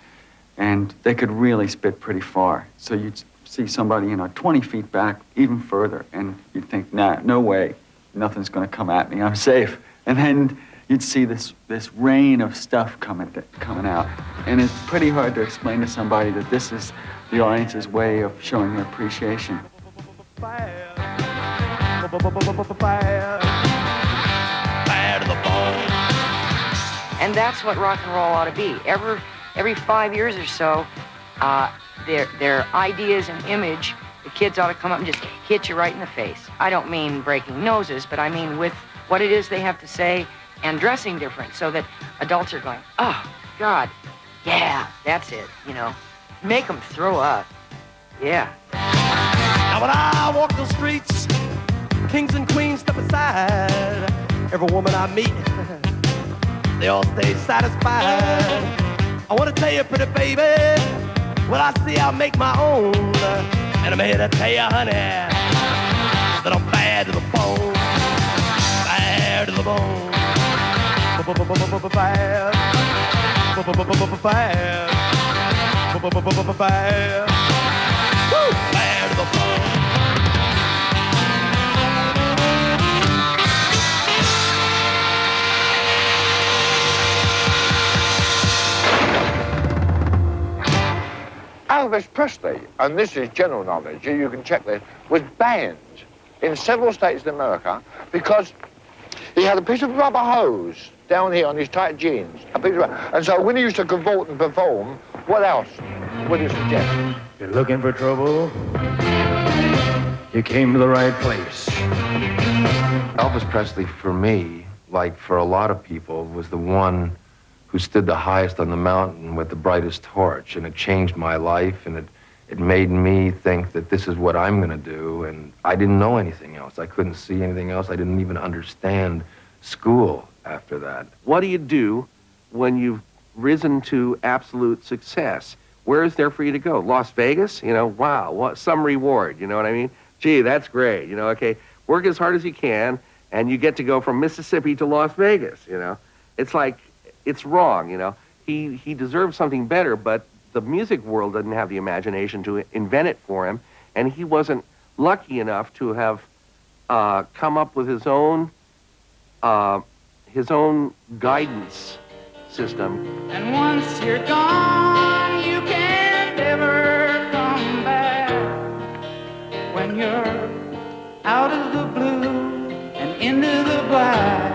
And they could really spit pretty far. So you'd see somebody, 20 feet back, even further, and you'd think, nah, no way, nothing's gonna come at me, I'm safe. And then you'd see this rain of stuff coming out. And it's pretty hard to explain to somebody that this is the audience's way of showing their appreciation. And that's what rock and roll ought to be. Every 5 years or so, their ideas and image, the kids ought to come up and just hit you right in the face. I don't mean breaking noses, but I mean with what it is they have to say and dressing different so that adults are going, oh, God, yeah, that's it, Make them throw up. Yeah. Now when I walk the streets, kings and queens step aside. Every woman I meet, they all stay satisfied. I want to tell you, pretty baby, what I see, I'll make my own. And I'm here to tell you, honey, that I'm bad to the bone. Bad to the bone. Bad. Bad. Bad. Woo! Bad to the bone. Elvis Presley, and this is general knowledge, you can check this, was banned in several states in America because he had a piece of rubber hose down here on his tight jeans. And so when he used to cavort and perform, what else would you suggest? You're looking for trouble? You came to the right place. Elvis Presley, for me, like for a lot of people, was the one who stood the highest on the mountain with the brightest torch, and it changed my life, and it made me think that this is what I'm gonna do, and I didn't know anything else. I couldn't see anything else. I didn't even understand school after that. What do you do when you've risen to absolute success? Where is there for you to go? Las Vegas? Wow, what some reward, you know what I mean? Gee, that's great, okay. Work as hard as you can, and you get to go from Mississippi to Las Vegas, It's like, it's wrong, He deserves something better, but the music world doesn't have the imagination to invent it for him, and he wasn't lucky enough to have come up with his own guidance system. And once you're gone, you can never come back. When you're out of the blue and into the black.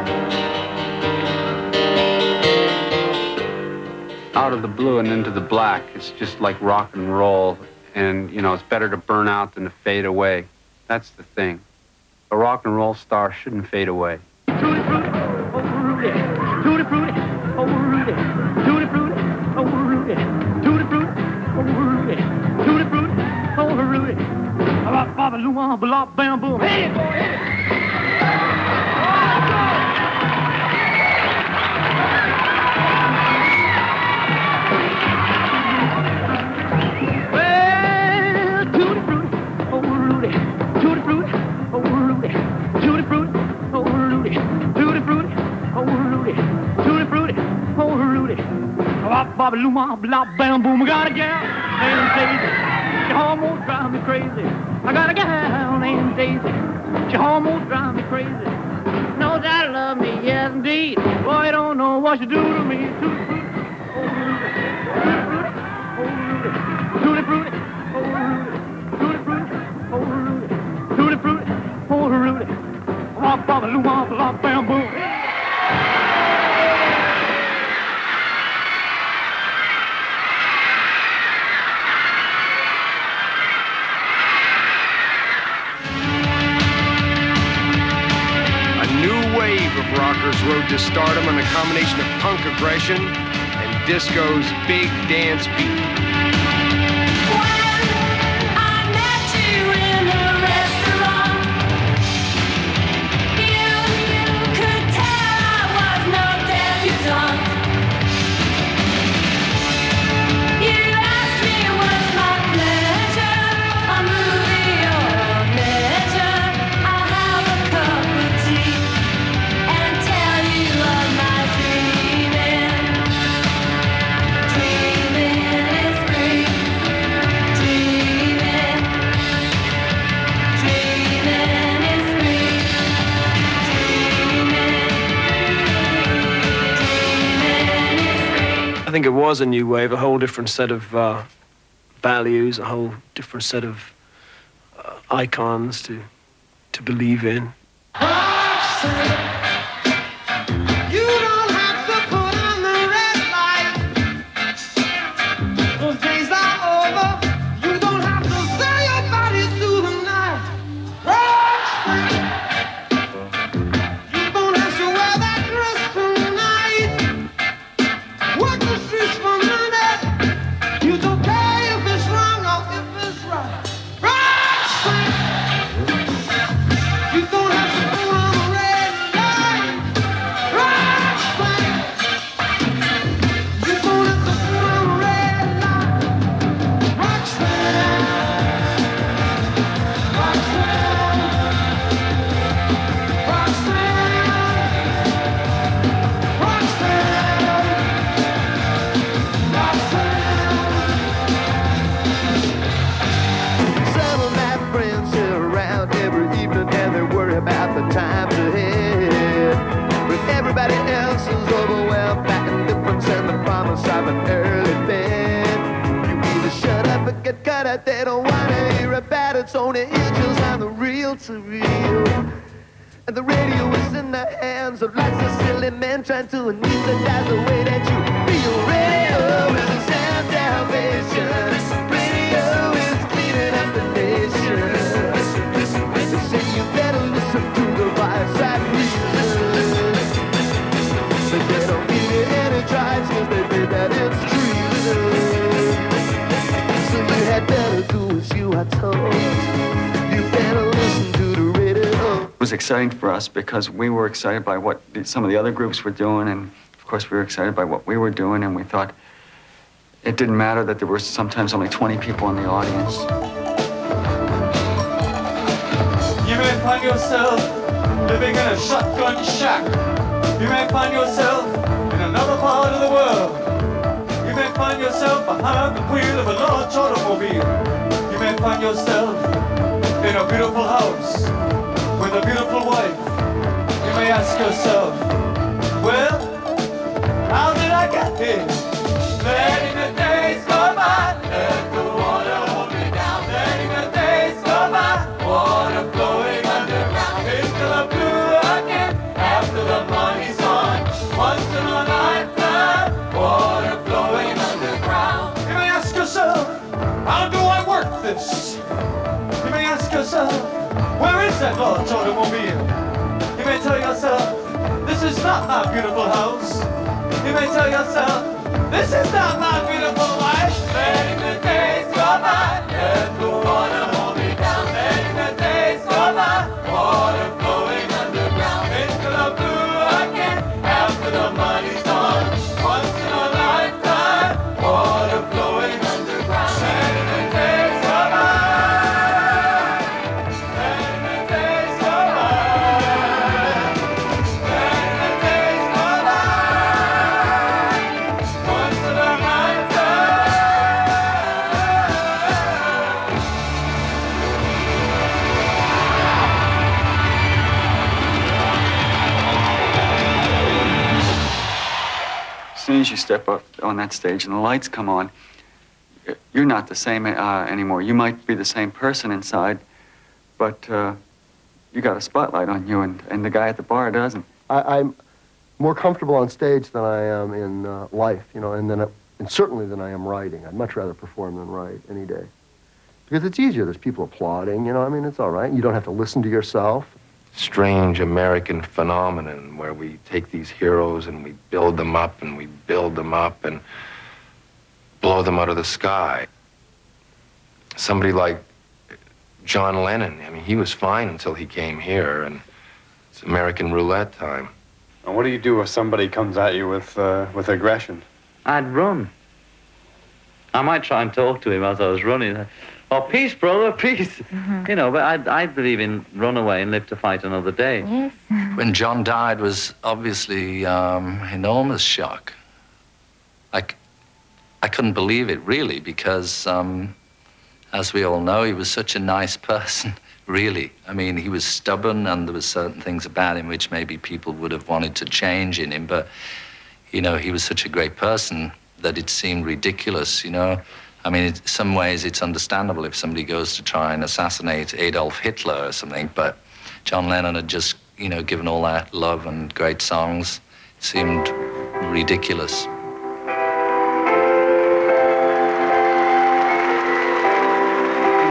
Out of the blue and into the black. It's just like rock and roll, and it's better to burn out than to fade away. That's the thing. A rock and roll star shouldn't fade away. Tutti frutti, oh Rudy, tutti frutti, oh Rudy, tutti frutti, oh Rudy, tutti frutti, Rudy, Tutti Frutti, oh Rudy. Bop, bop, loo, bop, bam, boom. Hey, boy, hey. Well, Tutti Frutti, oh Rudy, Tutti Frutti, oh Rudy, Tutti Frutti, oh Rudy, Tutti Frutti, oh Rudy, Tutti Frutti, oh Rudy. Bop, bop, loo, bop, bam, boom. I got a gal named Daisy. She almost drives me crazy. I got a gal named Daisy. She almost drives me crazy. Knows I love me, yes indeed. Boy, I don't know what she do to me. Tutti Frutti, oh Rudy, Tutti Frutti, oh Rudy, Tutti Frutti, oh Rudy, Tutti Frutti, oh Rudy. Wop, bop, loo, bop, bam, boom. Rockers' road to stardom on a combination of punk aggression and disco's big dance beat. I think it was a new wave, a whole different set of values, a whole different set of icons to believe in. You don't have to put on the red light. Those days are over. You don't have to sell your body through the night. You don't have to wear that dress tonight. Work the streets for money. You don't care if it's wrong or if it's right. You don't have to put on the red light. You don't have to put on the red light. Roxanne, Roxanne, Roxanne, Roxanne. Some of my friends sit around every evening and they worry about the times ahead. But everybody else is overwhelmed by indifference and the promise of an early bed. You either shut up or get cut out. They don't want to hear about it. It's only inches on the reel to reel. And the radio is in the hands of lots of silly men trying to anesthetize the way that you feel. Radio is a sound salvation. Radio is cleaning up the nation. They say you better listen to the fireside reason. But they don't give you any tries cause they think that it's treason. So you had better do as you are told. You better listen to the radio. It was exciting for us because we were excited by what some of the other groups were doing, and of course we were excited by what we were doing, and we thought it didn't matter that there were sometimes only 20 people in the audience. You may find yourself living in a shotgun shack. You may find yourself in another part of the world. You may find yourself behind the wheel of a large automobile. You may find yourself in a beautiful house with a beautiful wife. You may ask yourself, well, how did I get here? Letting the days go by, let the water hold me down. Letting the days go by, water flowing underground. Into the blue again, after the money's gone. Once in a lifetime, water flowing underground. You may ask yourself, how do I work this? You may ask yourself, where is that large automobile? You may tell yourself, this is not my beautiful house. You may tell yourself, this is not my beautiful wife. Letting the days go go by. Let the water hold me down. Letting the days go by. Water flowing underground into the blue again. After the money's gone, once in a lifetime. Water flowing underground. Letting the days go by. Letting the days go by. Letting the days go by. Once in a lifetime. As soon as you step up on that stage and the lights come on, you're not the same anymore. You might be the same person inside, but you got a spotlight on you, and the guy at the bar doesn't. I'm more comfortable on stage than I am in life, you know, and certainly than I am writing. I'd much rather perform than write any day. Because it's easier. There's people applauding, you know, I mean, it's all right. You don't have to listen to yourself. Strange American phenomenon where we take these heroes and we build them up and we build them up and blow them out of the sky. Somebody like John Lennon, I mean, he was fine until he came here, and it's American roulette time. And what do you do if somebody comes at you with aggression? I'd run. I might try and talk to him as I was running. Oh, peace, brother, peace. You know, but I believe in run away and live to fight another day. Yes. When John died was obviously enormous shock. I couldn't believe it, really, because as we all know, he was such a nice person, really. I mean, he was stubborn, and there were certain things about him which maybe people would have wanted to change in him, but, you know, he was such a great person that it seemed ridiculous, you know. I mean, in some ways, it's understandable if somebody goes to try and assassinate Adolf Hitler or something, but John Lennon had just, you know, given all that love and great songs. It seemed ridiculous.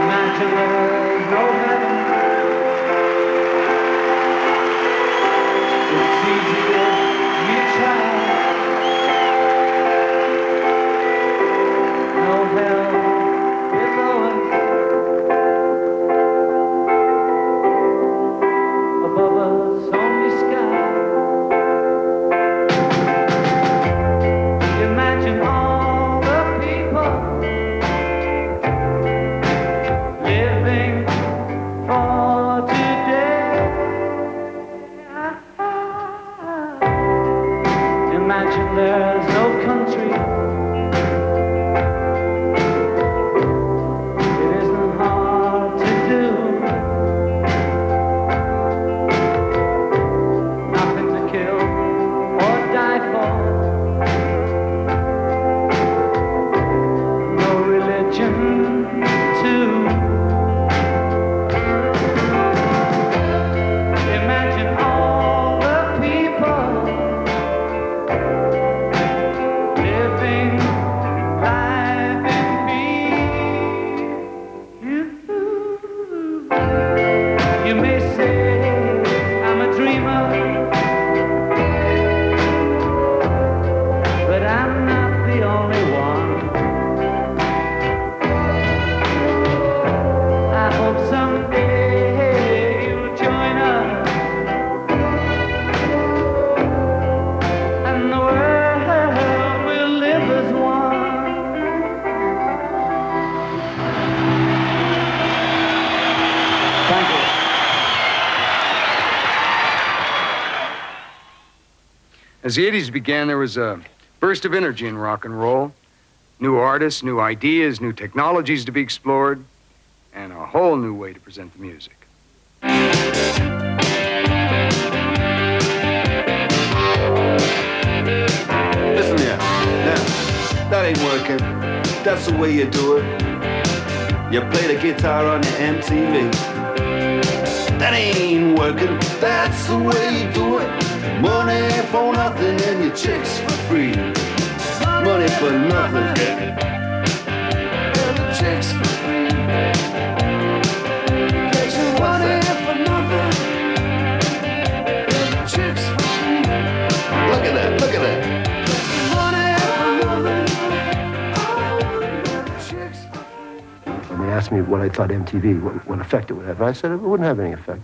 Imagine there's no heaven. It's easy if you try. No hell below us. Above us only sky. Imagine all the people living for today. Imagine there's no country. It isn't hard to do. Nothing to kill or die for. No religion too. Imagine all the people living life in peace. You may say I'm a dreamer, but I'm not the only one. I hope someday you'll join us, and the world will live as one. Thank you. As the 80s began, there was a burst of energy in rock and roll. New artists, new ideas, new technologies to be explored, and a whole new way to present the music. Listen here. Now, that ain't working. That's the way you do it. You play the guitar on your MTV. That ain't working. That's the way you do it. Money for nothing and your chicks for free. Money for nothing. And the chicks for free. Get your money for nothing. And the chicks for free. Look at that, look at that. Money for nothing. Oh, and the chicks for free. asked me what I thought MTV, what effect it would have. And I said it wouldn't have any effect.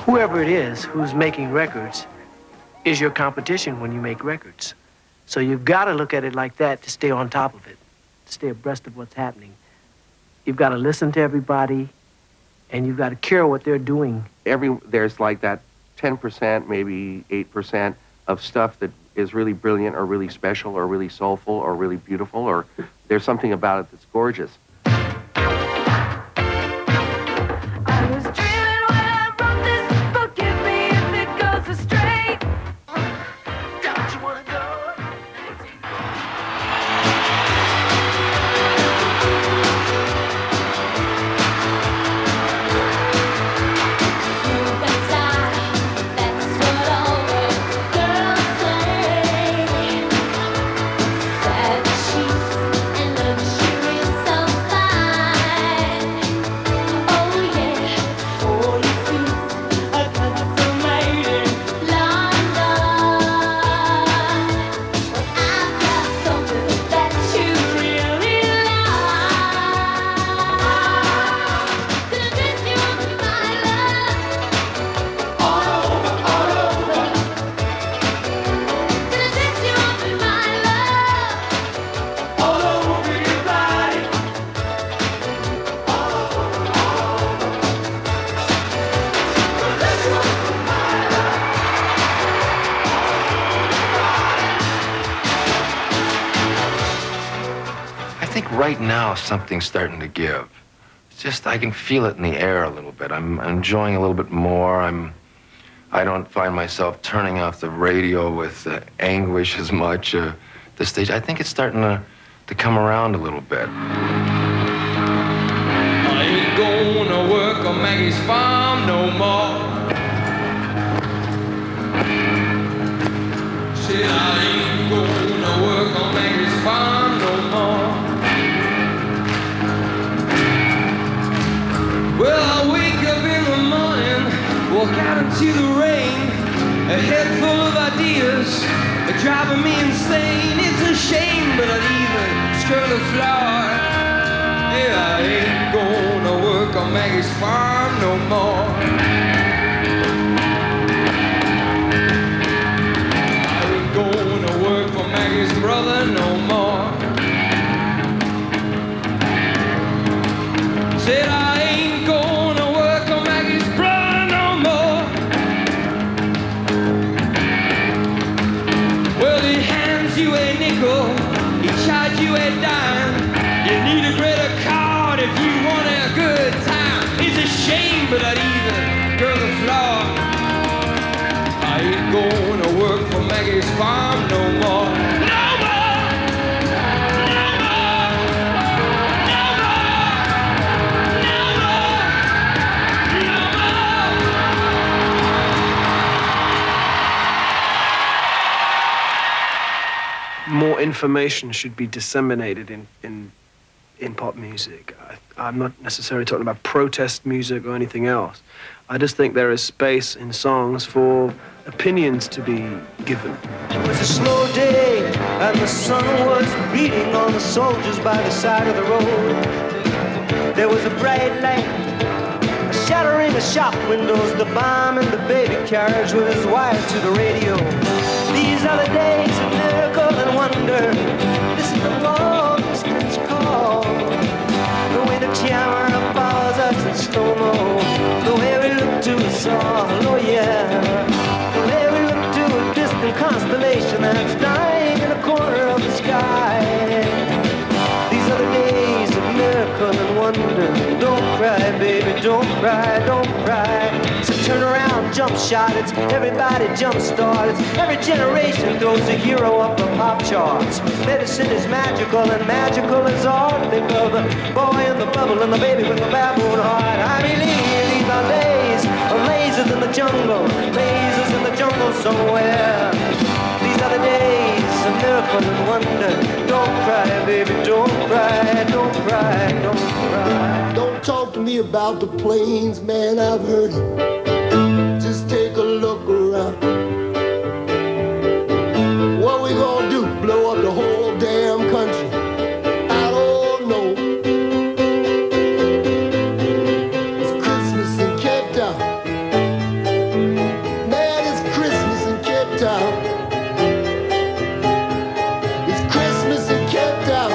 Whoever it is who's making records is your competition when you make records. So you've got to look at it like that to stay on top of it, to stay abreast of what's happening. You've got to listen to everybody, and you've got to care what they're doing. There's like that 10%, maybe 8% of stuff that is really brilliant or really special or really soulful or really beautiful, or there's something about it that's gorgeous. Right now, something's starting to give. It's just, I can feel it in the air a little bit. I'm enjoying a little bit more. I don't find myself turning off the radio with anguish as much. The stage, I think it's starting to come around a little bit. I ain't gonna work on Maggie's farm no more. Said I ain't gonna work on Maggie's farm no more. Well, I wake up in the morning, walk out into the rain, a head full of ideas, they're driving me insane. It's a shame, but I'd even scrub the floor. Yeah, I ain't gonna work on Maggie's farm no more. I ain't gonna work for Maggie's brother no more. Said I ain't gonna work on Maggie's brother no more. Well, he hands you a nickel, he charges you a dime. You need a credit card if you want a good time. It's a shame, but I'd even girl the floor. I ain't gonna work for Maggie's farm no more. No more! No more! No more! No more! No more! More information should be disseminated in pop music. I'm not necessarily talking about protest music or anything else. I just think there is space in songs for opinions to be given. It was a slow day, and the sun was beating on the soldiers by the side of the road. There was a bright light, a shattering of shop windows, the bomb and the baby carriage was wired to the radio. These are the days of miracle and wonder. Listen to long distance call. The way the camera follows us in slow-mo. The way we look to us all, oh yeah. The way we look to a distant constellation that's down don't cry, baby, don't cry, don't cry. So turn around, jump shot, it's everybody jump start. It's every generation throws a hero up the pop charts. Medicine is magical and magical is art. Think of the boy in the bubble and the baby with the baboon heart. I believe these are days of lasers in the jungle, lasers in the jungle somewhere. These are the days of miracle and wonder. Don't cry, baby, don't cry, don't cry, don't cry. Don't talk to me about the planes, man, I've heard it. Just take a look around. What we gonna do, blow up the whole damn country? I don't know. It's Christmas in Cape Town. Man, it's Christmas in Cape Town. It's Christmas in Cape Town.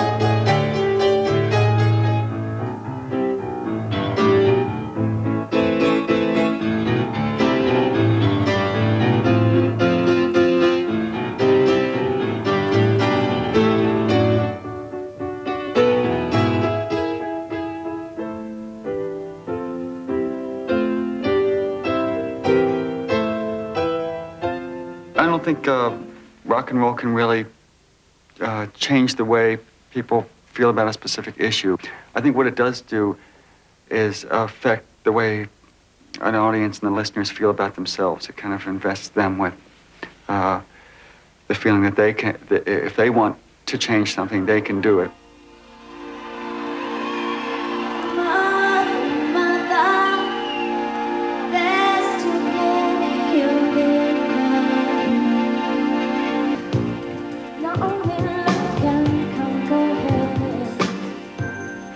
I don't think rock and roll can really change the way people feel about a specific issue. I think what it does do is affect the way an audience and the listeners feel about themselves. It kind of invests them with the feeling that they can, that if they want to change something, they can do it.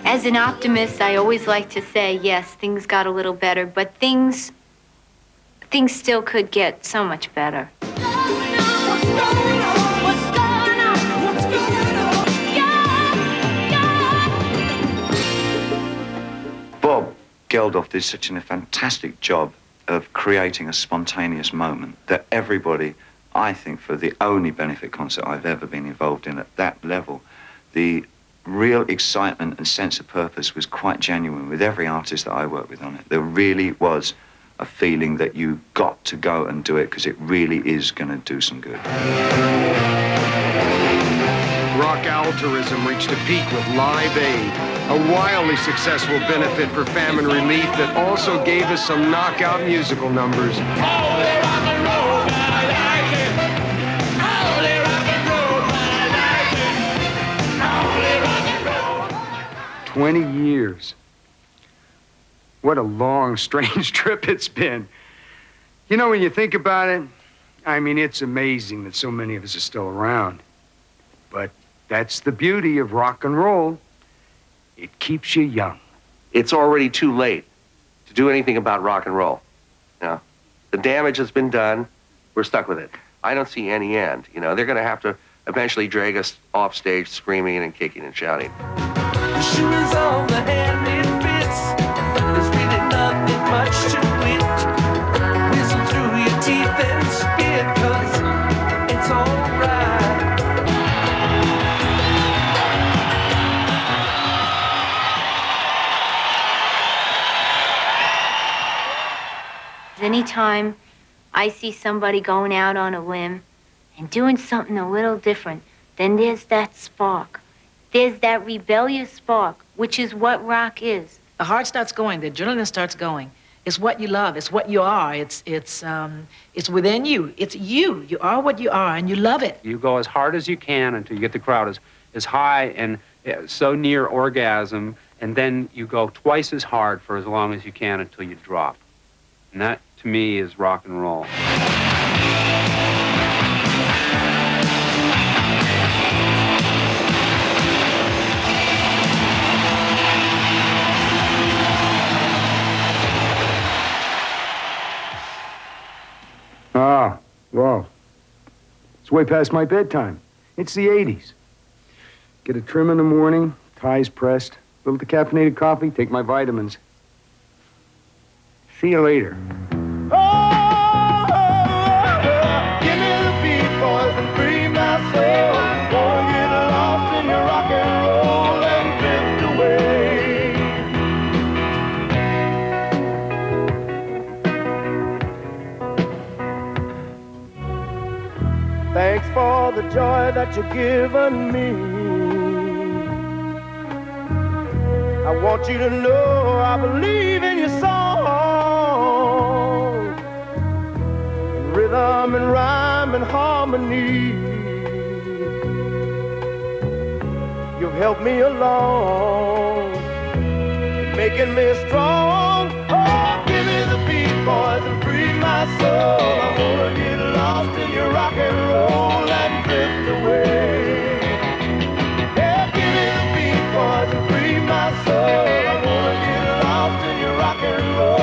As an optimist, I always like to say, yes, things got a little better, but things still could get so much better. Bob Geldof did such a fantastic job of creating a spontaneous moment that everybody, I think, for the only benefit concert I've ever been involved in at that level, the real excitement and sense of purpose was quite genuine with every artist that I worked with on it. There really was a feeling that you got to go and do it because it really is going to do some good. Rock altruism reached a peak with Live Aid, a wildly successful benefit for famine relief that also gave us some knockout musical numbers. 20 years. What a long, strange trip it's been. You know, when you think about it, I mean, it's amazing that so many of us are still around. But that's the beauty of rock and roll. It keeps you young. It's already too late to do anything about rock and roll. You know, the damage has been done. We're stuck with it. I don't see any end. You know, they're going to have to eventually drag us off stage screaming and kicking and shouting. The shoe is on the hand it fits. There's really nothing much to it. Whistle through your teeth and spit, 'cause it's alright. Anytime I see somebody going out on a limb and doing something a little different, then there's that spark. There's that rebellious spark, which is what rock is. The heart starts going, the adrenaline starts going. It's what you love, it's what you are, it's within you. It's you. You are what you are, and you love it. You go as hard as you can until you get the crowd as high and so near orgasm, and then you go twice as hard for as long as you can until you drop. And that, to me, is rock and roll. Ah, well, it's way past my bedtime. It's the 80s. Get a trim in the morning, ties pressed, a little decaffeinated coffee, take my vitamins. See you later. Give me the beat, boys, and free my soul. Wanna get lost in your rock and roll and drift away. all the joy that you've given me. I want you to know I believe in your song, in rhythm and rhyme and harmony. You've helped me along, making me strong. Oh, give me the beat, boys, and free my soul. I wanna get lost in your rock and roll and drift away. Yeah, give me the beat, boys, and free my soul. I wanna get lost in your rock and roll.